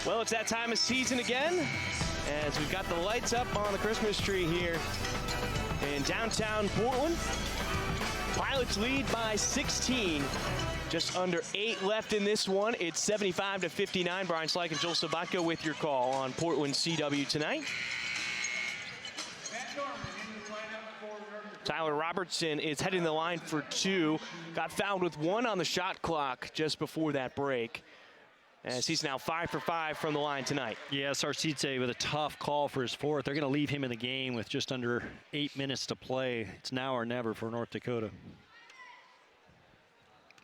Well, it's that time of season again, as we've got the lights up on the Christmas tree here in downtown Portland. Pilots lead by 16. Just under 8 left in this one. It's 75-59. Brian Slyke and Joel Sabatka with your call on Portland CW tonight. Tyler Robertson is heading the line for 2. Got fouled with 1 on the shot clock just before that break, as he's now 5 for 5 from the line tonight. Yeah, Sartsitse with a tough call for his 4th. They're going to leave him in the game with just under 8 minutes to play. It's now or never for North Dakota.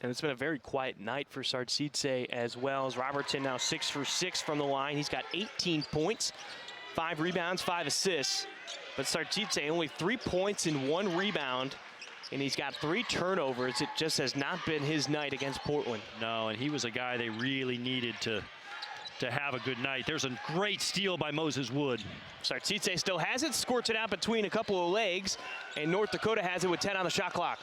And it's been a very quiet night for Sartsitse as well, as Robertson now 6 for 6 from the line. He's got 18 points, 5 rebounds, 5 assists. But Sartsitse only 3 points and 1 rebound. And he's got 3 turnovers. It just has not been his night against Portland. No, and he was a guy they really needed to have a good night. There's a great steal by Moses Wood. Sartsitse still has it, squirts it out between a couple of legs, and North Dakota has it with 10 on the shot clock.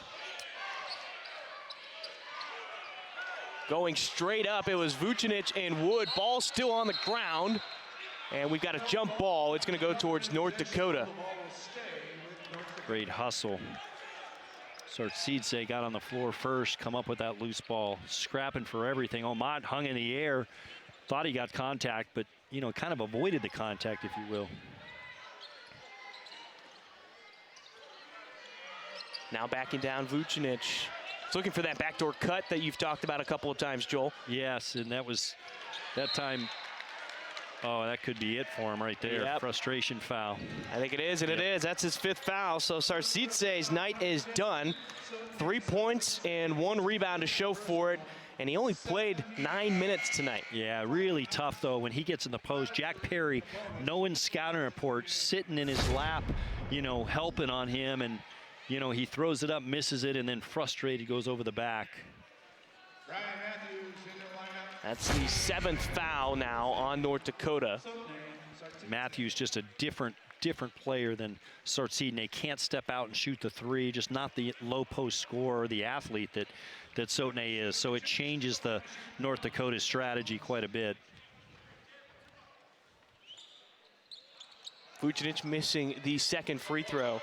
Going straight up, it was Vucinic and Wood. Ball still on the ground, and we've got a jump ball. It's going to go towards North Dakota. Great hustle. Sartsitse got on the floor first, come up with that loose ball, scrapping for everything. Omat hung in the air, thought he got contact, but, you know, kind of avoided the contact, if you will. Now backing down Vucinic. He's looking for that backdoor cut that you've talked about a couple of times, Joel. Yes, and that was that time. Oh, that could be it for him right there. Yep. Frustration foul. I think it is, and it is. That's his 5th foul. So Sartsitse's night is done. 3 points and 1 rebound to show for it. And he only played 9 minutes tonight. Yeah, really tough, though, when he gets in the post. Jack Perry, no scouting report, sitting in his lap, you know, helping on him. And, you know, he throws it up, misses it, and then frustrated goes over the back. That's the 7th foul now on North Dakota. Matthews just a different player than Sartsitse. They can't step out and shoot the 3, just not the low post scorer or the athlete that Sotne is. So it changes the North Dakota strategy quite a bit. Vucinic missing the second free throw.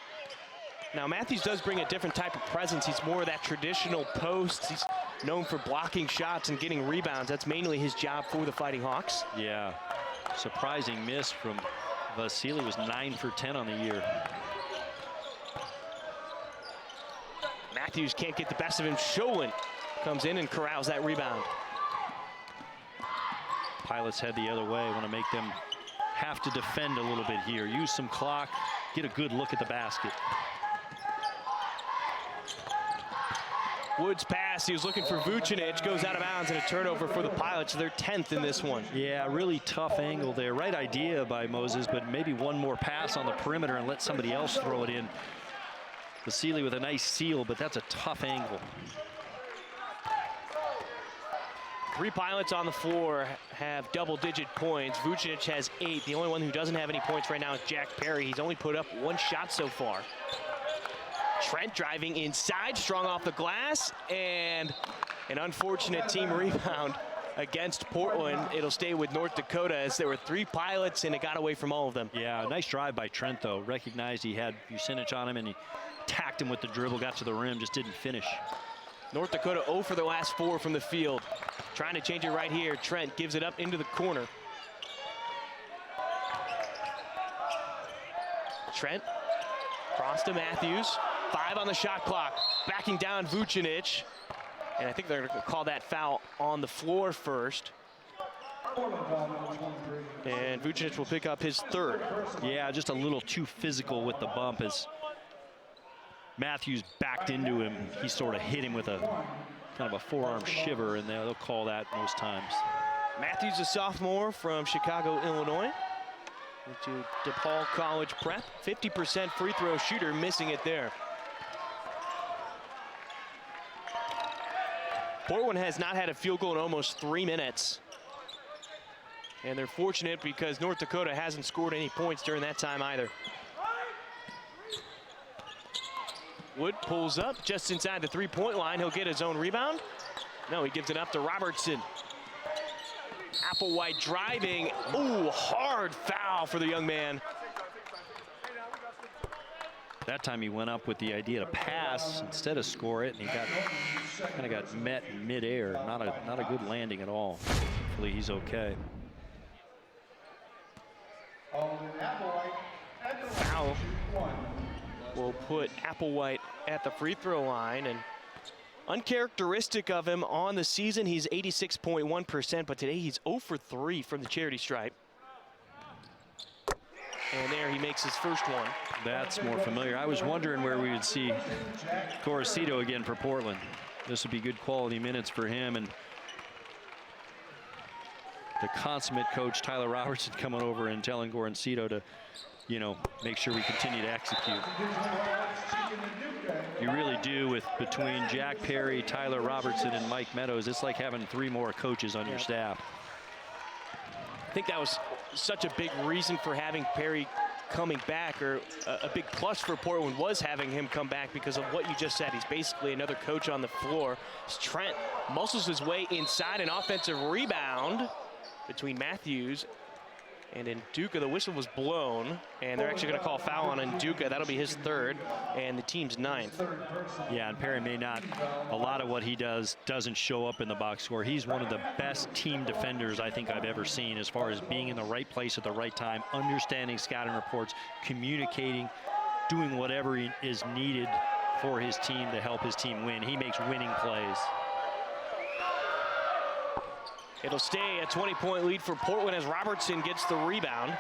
Now, Matthews does bring a different type of presence. He's more of that traditional post. He's known for blocking shots and getting rebounds. That's mainly his job for the Fighting Hawks. Yeah, surprising miss from Vasily. Was 9 for 10 on the year. Matthews can't get the best of him. Sholin comes in and corrals that rebound. Pilots head the other way. Want to make them have to defend a little bit here. Use some clock. Get a good look at the basket. Woods pass, he was looking for Vucinic, goes out of bounds, and a turnover for the Pilots. They're 10th in this one. Yeah, really tough angle there. Right idea by Moses, but maybe one more pass on the perimeter and let somebody else throw it in. Vasily with a nice seal, but that's a tough angle. 3 Pilots on the floor have double-digit points. Vucinic has 8. The only one who doesn't have any points right now is Jack Perry. He's only put up 1 shot so far. Trent driving inside, strong off the glass, and an unfortunate team rebound against Portland. It'll stay with North Dakota as there were 3 Pilots and it got away from all of them. Yeah, nice drive by Trent though. Recognized he had Vucinic on him and he tacked him with the dribble, got to the rim, just didn't finish. North Dakota 0 for their last 4 from the field. Trying to change it right here. Trent gives it up into the corner. Trent, cross to Matthews. 5 on the shot clock. Backing down Vucinic. And I think they're going to call that foul on the floor first. And Vucinic will pick up his 3rd. Yeah, just a little too physical with the bump as Matthews backed into him. He sort of hit him with a kind of a forearm shiver, and they'll call that most times. Matthews, a sophomore from Chicago, Illinois. Went to DePaul College Prep. 50% free throw shooter, missing it there. Portland has not had a field goal in almost 3 minutes. And they're fortunate because North Dakota hasn't scored any points during that time either. Wood pulls up just inside the 3-point line. He'll get his own rebound. No, he gives it up to Robertson. Applewhite driving. Ooh, hard foul for the young man. That time he went up with the idea to pass instead of score it, and he kind of got met in midair. Not a good landing at all. Hopefully he's okay. Foul will put Applewhite at the free throw line, and uncharacteristic of him on the season, he's 86.1%, but today he's 0 for 3 from the charity stripe. And there he makes his first one. That's more familiar. I was wondering where we would see Gorosito again for Portland. This would be good quality minutes for him, and the consummate coach Tyler Robertson coming over and telling Gorosito to, you know, make sure we continue to execute. You really do with between Jack Perry, Tyler Robertson, and Mike Meadows. It's like having 3 more coaches on your staff. I think that was such a big reason for having Perry coming back, or a big plus for Portland was having him come back because of what you just said. He's basically another coach on the floor. As Trent muscles his way inside, an offensive rebound between Matthews and Nduka. The whistle was blown, and they're actually going to call foul on Nduka. That'll be his 3rd, and the team's 9th. Yeah, and Perry may not, a lot of what he does doesn't show up in the box score. He's one of the best team defenders I think I've ever seen, as far as being in the right place at the right time, understanding scouting reports, communicating, doing whatever is needed for his team to help his team win. He makes winning plays. It'll stay a 20-point lead for Portland as Robertson gets the rebound.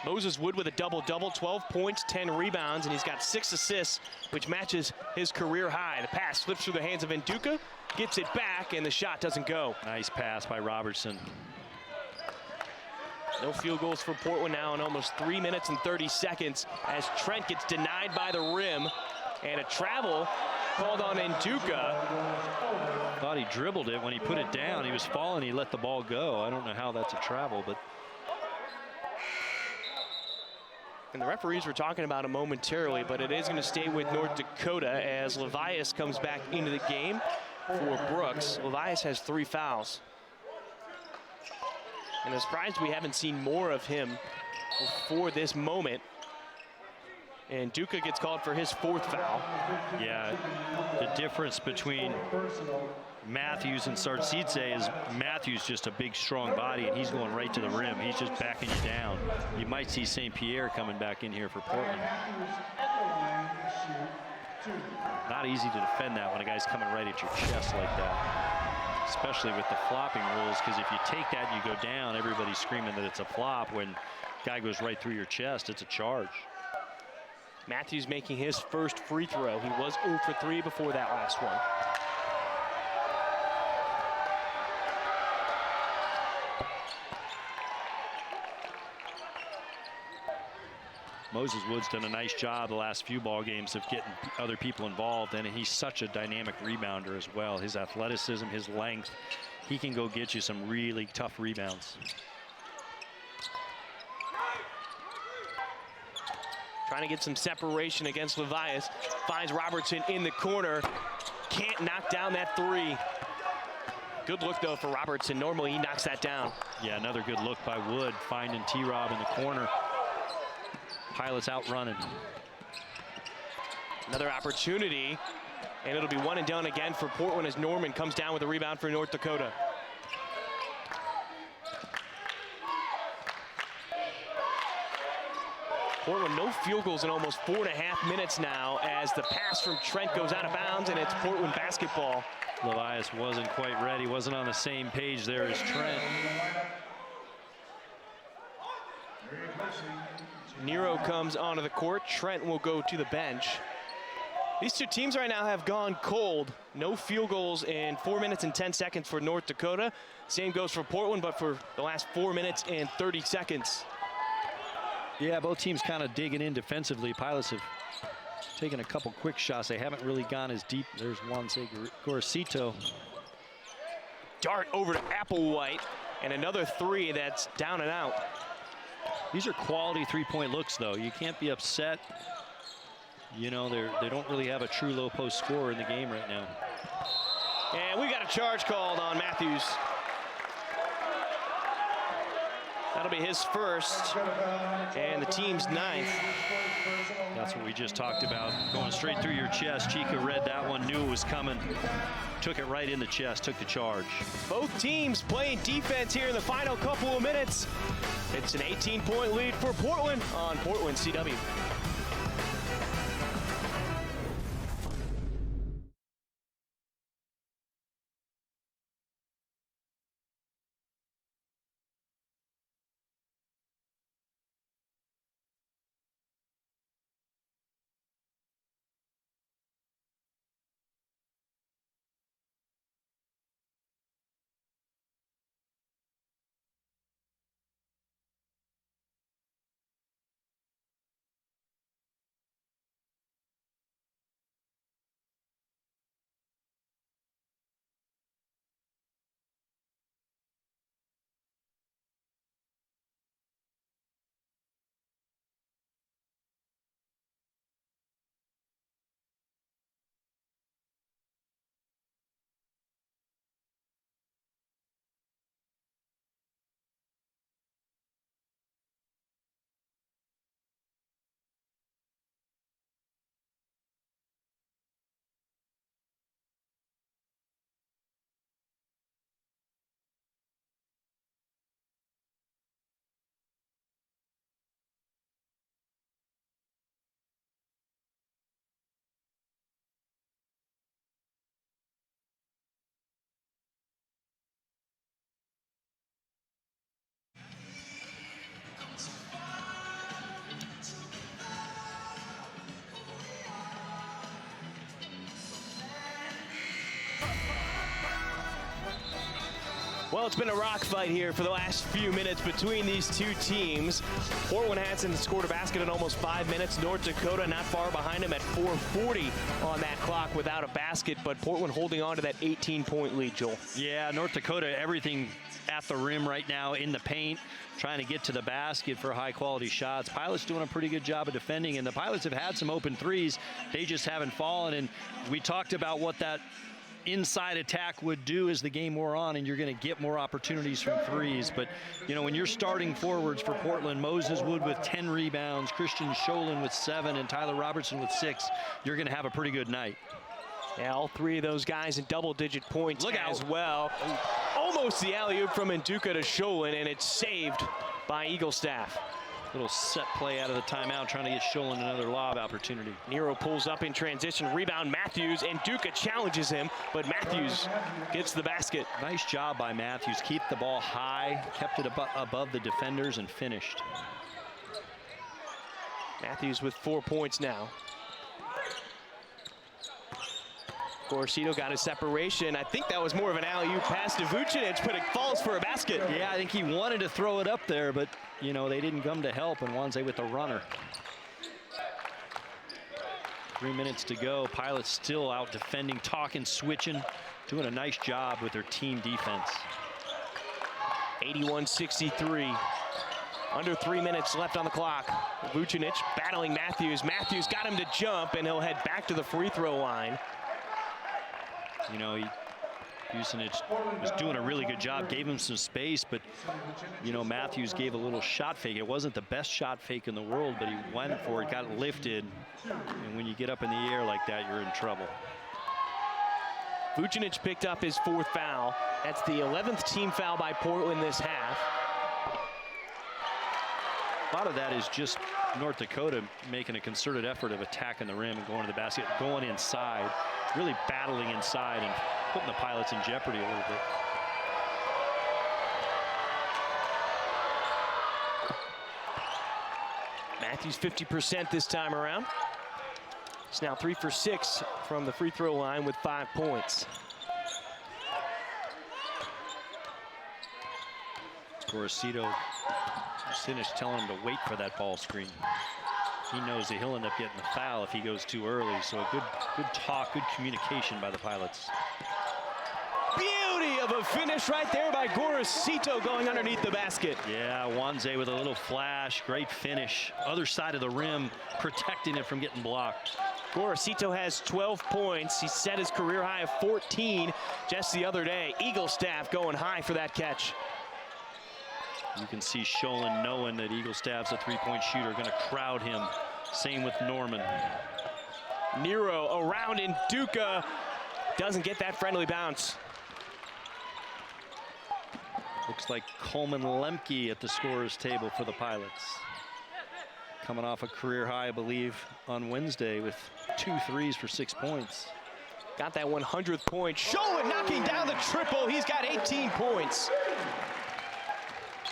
Moses Wood with a double-double, 12 points, 10 rebounds, and he's got 6 assists, which matches his career high. The pass slips through the hands of Nduka, gets it back, and the shot doesn't go. Nice pass by Robertson. No field goals for Portland now in almost 3 minutes and 30 seconds as Trent gets denied by the rim, and a travel called on Nduka. Thought he dribbled it. When he put it down, he was falling, he let the ball go. I don't know how that's a travel, but. And the referees were talking about it momentarily, but it is going to stay with North Dakota as Levias comes back into the game for Brooks. Levias has 3 fouls. And I'm surprised we haven't seen more of him before this moment. And Duca gets called for his 4th foul. Yeah, the difference between Matthews and Sartsidze is Matthews just a big, strong body, and he's going right to the rim. He's just backing you down. You might see St. Pierre coming back in here for Portland. Not easy to defend that when a guy's coming right at your chest like that, especially with the flopping rules, because if you take that and you go down, everybody's screaming that it's a flop. When a guy goes right through your chest, it's a charge. Matthews making his first free throw. He was 0 for 3 before that last one. Moses Wood's done a nice job the last few ball games of getting other people involved, and he's such a dynamic rebounder as well. His athleticism, his length, he can go get you some really tough rebounds. Trying to get some separation against Levias. Finds Robertson in the corner. Can't knock down that 3. Good look, though, for Robertson. Normally, he knocks that down. Yeah, another good look by Wood, finding T-Rob in the corner. Pilots out running. Another opportunity, and it'll be 1 and done again for Portland as Norman comes down with a rebound for North Dakota. Portland no field goals in almost 4.5 minutes now as the pass from Trent goes out of bounds, and it's Portland basketball. Levias wasn't quite ready, wasn't on the same page there as Trent. Nero comes onto the court. Trent will go to the bench. These two teams right now have gone cold. No field goals in 4 minutes and 10 seconds for North Dakota. Same goes for Portland, but for the last 4 minutes and 30 seconds. Yeah, both teams kind of digging in defensively. Pilots have taken a couple quick shots. They haven't really gone as deep. There's Juanse Gorosito. Dart over to Applewhite, and another 3 that's down and out. These are quality three-point looks, though. You can't be upset. You know, they don't really have a true low-post scorer in the game right now. And we got a charge called on Matthews. That'll be his first, and the team's 9th. That's what we just talked about. Going straight through your chest. Chica read that one, knew it was coming. Took it right in the chest, took the charge. Both teams playing defense here in the final couple of minutes. It's an 18-point lead for Portland on Portland CW. Well, it's been a rock fight here for the last few minutes between these two teams. Portland hasn't scored a basket in almost 5 minutes. North Dakota not far behind them at 4:40 on that clock without a basket, but Portland holding on to that 18-point lead, Joel. Yeah, North Dakota, everything at the rim right now in the paint, trying to get to the basket for high-quality shots. Pilots doing a pretty good job of defending, and the Pilots have had some open threes. They just haven't fallen, and we talked about what that inside attack would do as the game wore on, and you're going to get more opportunities from threes. But, you know, when you're starting forwards for Portland, Moses Wood with 10 rebounds, Christian Sholin with 7, and Tyler Robertson with 6, you're going to have a pretty good night. Yeah, all three of those guys in double-digit points as well. Almost the alley-oop from Nduka to Sholin, and it's saved by Eaglestaff. Little set play out of the timeout, trying to get Sholin another lob opportunity. Nero pulls up in transition, rebound Matthews, and Nduka challenges him, but Matthews gets the basket. Nice job by Matthews. Keep the ball high, kept it above the defenders, and finished. Matthews with 4 points now. Gorosito got a separation. I think that was more of an alley-oop pass to Vucinic, but it falls for a basket. Yeah, I think he wanted to throw it up there, but, you know, they didn't come to help, and Wanze with the runner. 3 minutes to go. Pilots still out defending, talking, switching, doing a nice job with their team defense. 81-63. Under 3 minutes left on the clock. Vucinic battling Matthews. Matthews got him to jump, and he'll head back to the free throw line. You know, Vucinic was doing a really good job, gave him some space, but, you know, Matthews gave a little shot fake. It wasn't the best shot fake in the world, but he went for it, got it lifted, and when you get up in the air like that, you're in trouble. Vucinic picked up his 4th foul. That's the 11th team foul by Portland this half. A lot of that is just North Dakota making a concerted effort of attacking the rim and going to the basket, going inside, really battling inside and putting the Pilots in jeopardy a little bit. Matthews 50% this time around. He's now 3 for 6 from the free throw line with 5 points. Gorosito, Vucinic telling him to wait for that ball screen. He knows that he'll end up getting the foul if he goes too early. So a good talk, good communication by the Pilots. Beauty of a finish right there by Gorosito going underneath the basket. Yeah, Wanze with a little flash, great finish. Other side of the rim, protecting it from getting blocked. Gorosito has 12 points. He set his career high of 14 just the other day. Eaglestaff going high for that catch. You can see Sholin knowing that Eaglestaff's a three-point shooter, going to crowd him. Same with Norman. Nero around Nduka. Doesn't get that friendly bounce. Looks like Coleman Lemke at the scorer's table for the Pilots. Coming off a career high, I believe, on Wednesday with 2 threes for 6 points. Got that 100th point. Sholin knocking down the triple. He's got 18 points.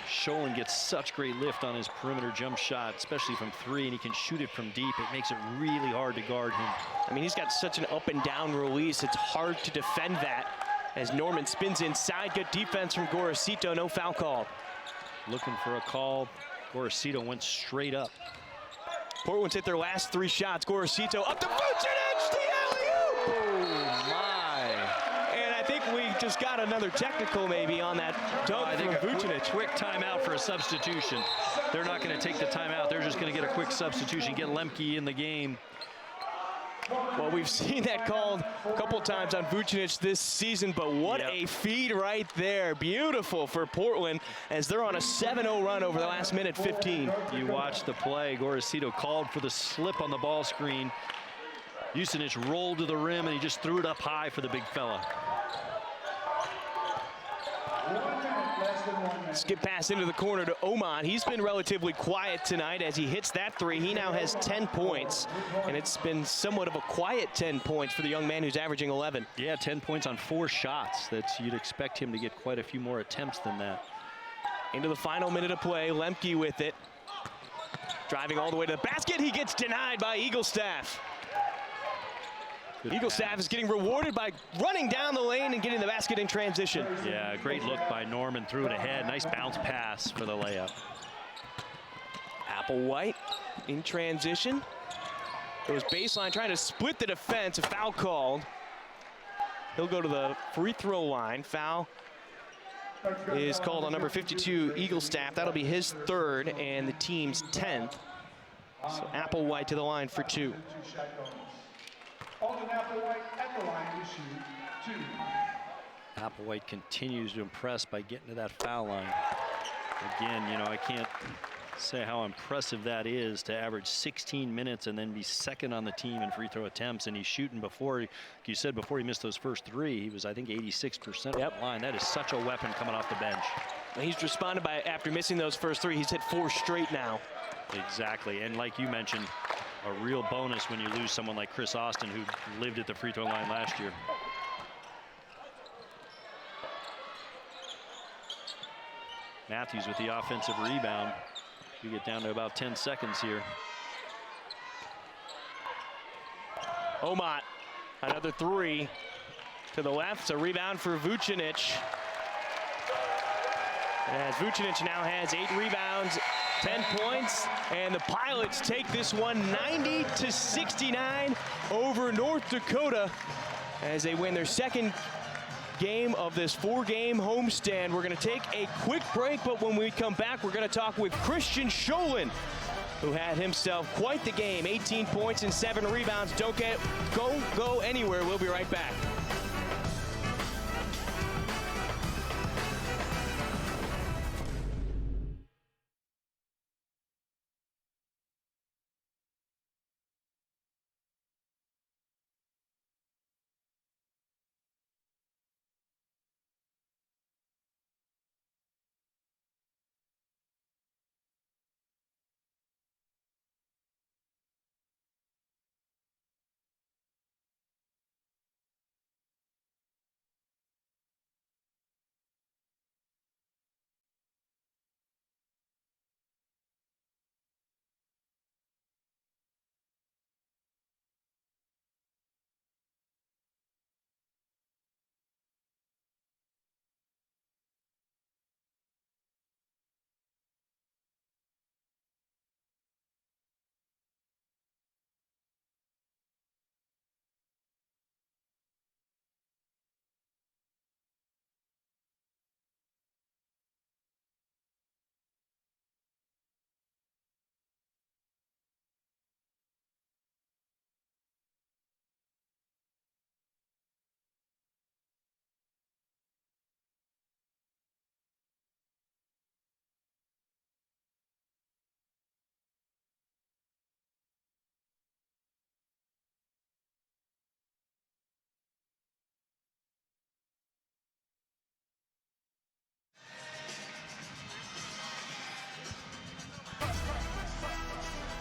Sholin gets such great lift on his perimeter jump shot, especially from 3, and he can shoot it from deep. It makes it really hard to guard him. I mean, he's got such an up and down release. It's hard to defend that as Norman spins inside. Good defense from Gorosito. No foul call. Looking for a call. Gorosito went straight up. Portland's hit their last 3 shots. Gorosito up to Vucinic, the alley-oop! Oh, my. And I think we just got another technical maybe on that dunk from Vucinic. Quick timeout for a substitution. They're not going to take the timeout. They're just going to get a quick substitution, get Lemke in the game. Well, we've seen that called a couple times on Vucinic this season, but what a feed right there. Beautiful for Portland as they're on a 7-0 run over the last minute 15. You watch the play. Gorosito called for the slip on the ball screen. Vucinic rolled to the rim, and he just threw it up high for the big fella. Skip pass into the corner to Omot. He's been relatively quiet tonight as he hits that 3. He now has 10 points, and it's been somewhat of a quiet 10 points for the young man who's averaging 11. Yeah, 10 points on 4 shots. You'd expect him to get quite a few more attempts than that. Into the final minute of play, Lemke with it. Driving all the way to the basket. He gets denied by Eaglestaff. Eaglestaff is getting rewarded by running down the lane and getting the basket in transition. Yeah, great look by Norman, threw it ahead. Nice bounce pass for the layup. Applewhite in transition. Goes baseline trying to split the defense. A foul called. He'll go to the free throw line. Foul is called on number 52, Eaglestaff. That'll be his 3rd and the team's 10th. So Applewhite to the line for 2. Alden Applewhite at the line to shoot Applewhite continues to impress by getting to that foul line. Again, you know, I can't say how impressive that is to average 16 minutes and then be second on the team in free throw attempts. And he's shooting before, like you said, before he missed those first three, he was, I think, 86% of the line. That is such a weapon coming off the bench. He's responded by, after missing those first three, he's hit 4 straight now. Exactly. And like you mentioned, a real bonus when you lose someone like Chris Austin, who lived at the free throw line last year. Matthews with the offensive rebound. We get down to about 10 seconds here. Omat, another 3 to the left. A rebound for Vucinic. As Vucinic now has 8 rebounds, 10 points, and the Pilots take this one 90-69 over North Dakota as they win their second game of this 4-game homestand. We're going to take a quick break, but when we come back, we're going to talk with Christian Scholin, who had himself quite the game. 18 points and 7 rebounds. Don't go anywhere. We'll be right back.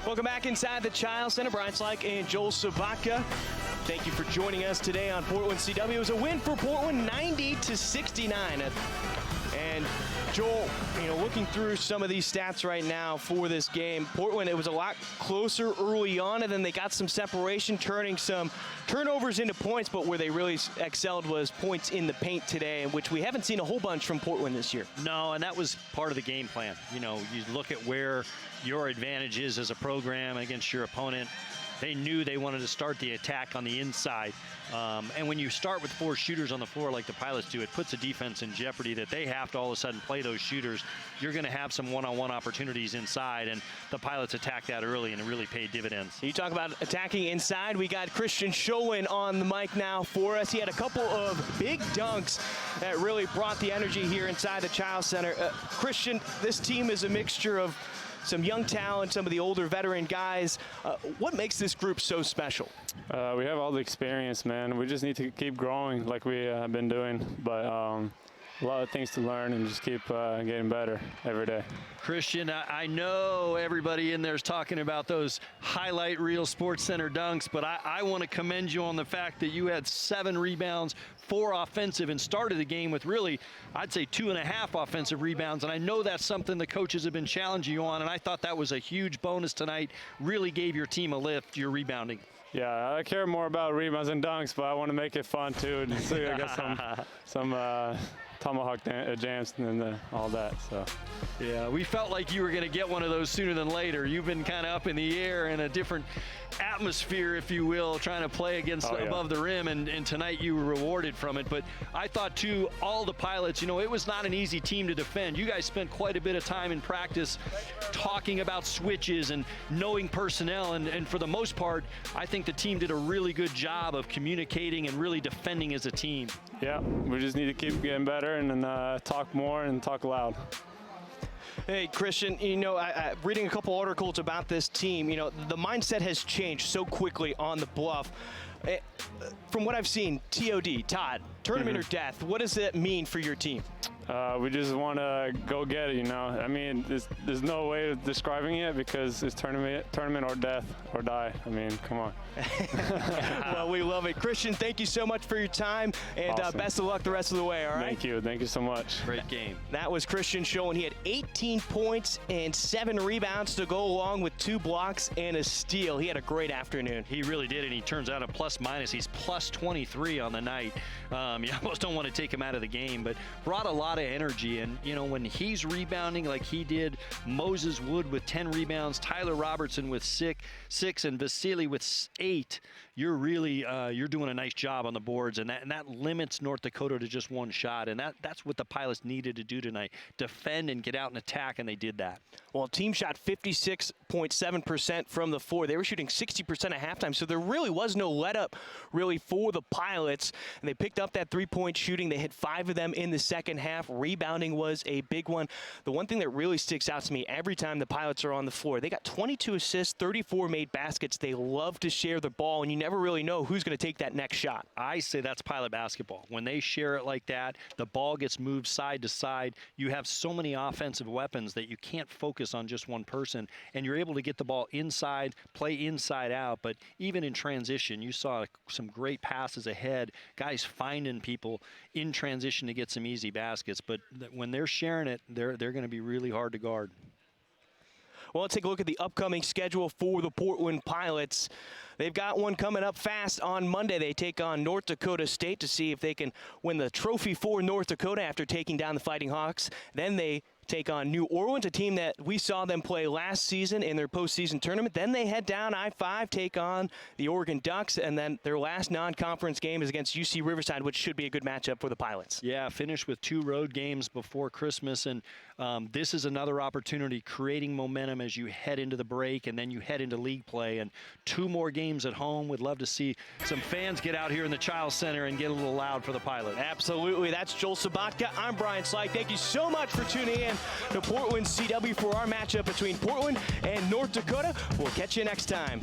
Welcome back inside the Child Center. Brian Slyke and Joel Sobotka. Thank you for joining us today on Portland CW. It was a win for Portland, 90-69. And Joel, you know, looking through some of these stats right now for this game, Portland, it was a lot closer early on, and then they got some separation, turning some turnovers into points, but where they really excelled was points in the paint today, which we haven't seen a whole bunch from Portland this year. No, and that was part of the game plan. You know, you look at where your advantage is as a program against your opponent. They knew they wanted to start the attack on the inside. And when you start with 4 shooters on the floor like the Pilots do, it puts a defense in jeopardy that they have to all of a sudden play those shooters. You're going to have some one-on-one opportunities inside, and the Pilots attacked that early, and it really paid dividends. You talk about attacking inside. We got Christian Scholin on the mic now for us. He had a couple of big dunks that really brought the energy here inside the Child Center. Christian, this team is a mixture of some young talent, some of the older veteran guys. What makes this group so special? We have all the experience, man. We just need to keep growing like we have been doing. But a lot of things to learn and just keep getting better every day. Christian, I know everybody in there is talking about those highlight reel Sports Center dunks, but I want to commend you on the fact that you had 7 rebounds, 4 offensive, and started the game with really, I'd say, 2.5 offensive rebounds. And I know that's something the coaches have been challenging you on, and I thought that was a huge bonus tonight. Really gave your team a lift, your rebounding. Yeah, I care more about rebounds and dunks, but I want to make it fun too. And so I got some tomahawk jams and all that. So yeah, we felt like you were going to get one of those sooner than later. You've been kind of up in the air in a different atmosphere, if you will, trying to play against above the rim, and tonight you were rewarded from it. But I thought, too, all the pilots, it was not an easy team to defend. You guys spent quite a bit of time in practice talking about switches and knowing personnel, and for the most part, I think the team did a really good job of communicating and really defending as a team. Yeah, we just need to keep getting better and then talk more and talk loud. Hey, Christian, reading a couple articles about this team, the mindset has changed so quickly on the Bluff. From what I've seen, TOD, Todd, tournament or death, what does that mean for your team? We just want to go get it, I mean, there's no way of describing it because it's tournament or death or die. I mean, come on. Well, we love it. Christian, thank you so much for your time, and awesome. Best of luck the rest of the way, all right? Thank you so much. Great game. That was Christian showing he had 18 points and 7 rebounds to go along with 2 blocks and a steal. He had a great afternoon. He really did, and he turns out a plus-minus. He's plus 23 on the night. You almost don't want to take him out of the game, but brought a lot of energy. And, when he's rebounding like he did, Moses Wood with 10 rebounds, Tyler Robertson with 6, and Vasily with 8, you're really you're doing a nice job on the boards, and that limits North Dakota to just one shot, and that's what the Pilots needed to do tonight, defend and get out and attack, and they did that. Well, team shot 56.7% from the floor. They were shooting 60% at halftime, so there really was no let-up really for the Pilots, and they picked up that three-point shooting. They hit 5 of them in the second half. Rebounding was a big one. The one thing that really sticks out to me every time the Pilots are on the floor, they got 22 assists, 34 made baskets. They love to share the ball, and you never really know who's going to take that next shot. I say that's Pilot basketball. When they share it like that, the ball gets moved side to side. You have so many offensive weapons that you can't focus on just one person, and you're able to get the ball inside, play inside out. But even in transition, you saw some great passes ahead, guys finding people in transition to get some easy baskets. But when they're sharing it, they're going to be really hard to guard. Well, let's take a look at the upcoming schedule for the Portland Pilots. They've got one coming up fast on Monday. They take on North Dakota State to see if they can win the trophy for North Dakota after taking down the Fighting Hawks. Then they take on New Orleans, a team that we saw them play last season in their postseason tournament. Then they head down I-5, take on the Oregon Ducks, and then their last non-conference game is against UC Riverside, which should be a good matchup for the Pilots. Yeah, finished with 2 road games before Christmas, and this is another opportunity, creating momentum as you head into the break and then you head into league play, and 2 more games at home. We'd love to see some fans get out here in the Chiles Center and get a little loud for the Pilots. Absolutely. That's Joel Sabatka. I'm Brian Slyke. Thank you so much for tuning in to Portland CW for our matchup between Portland and North Dakota. We'll catch you next time.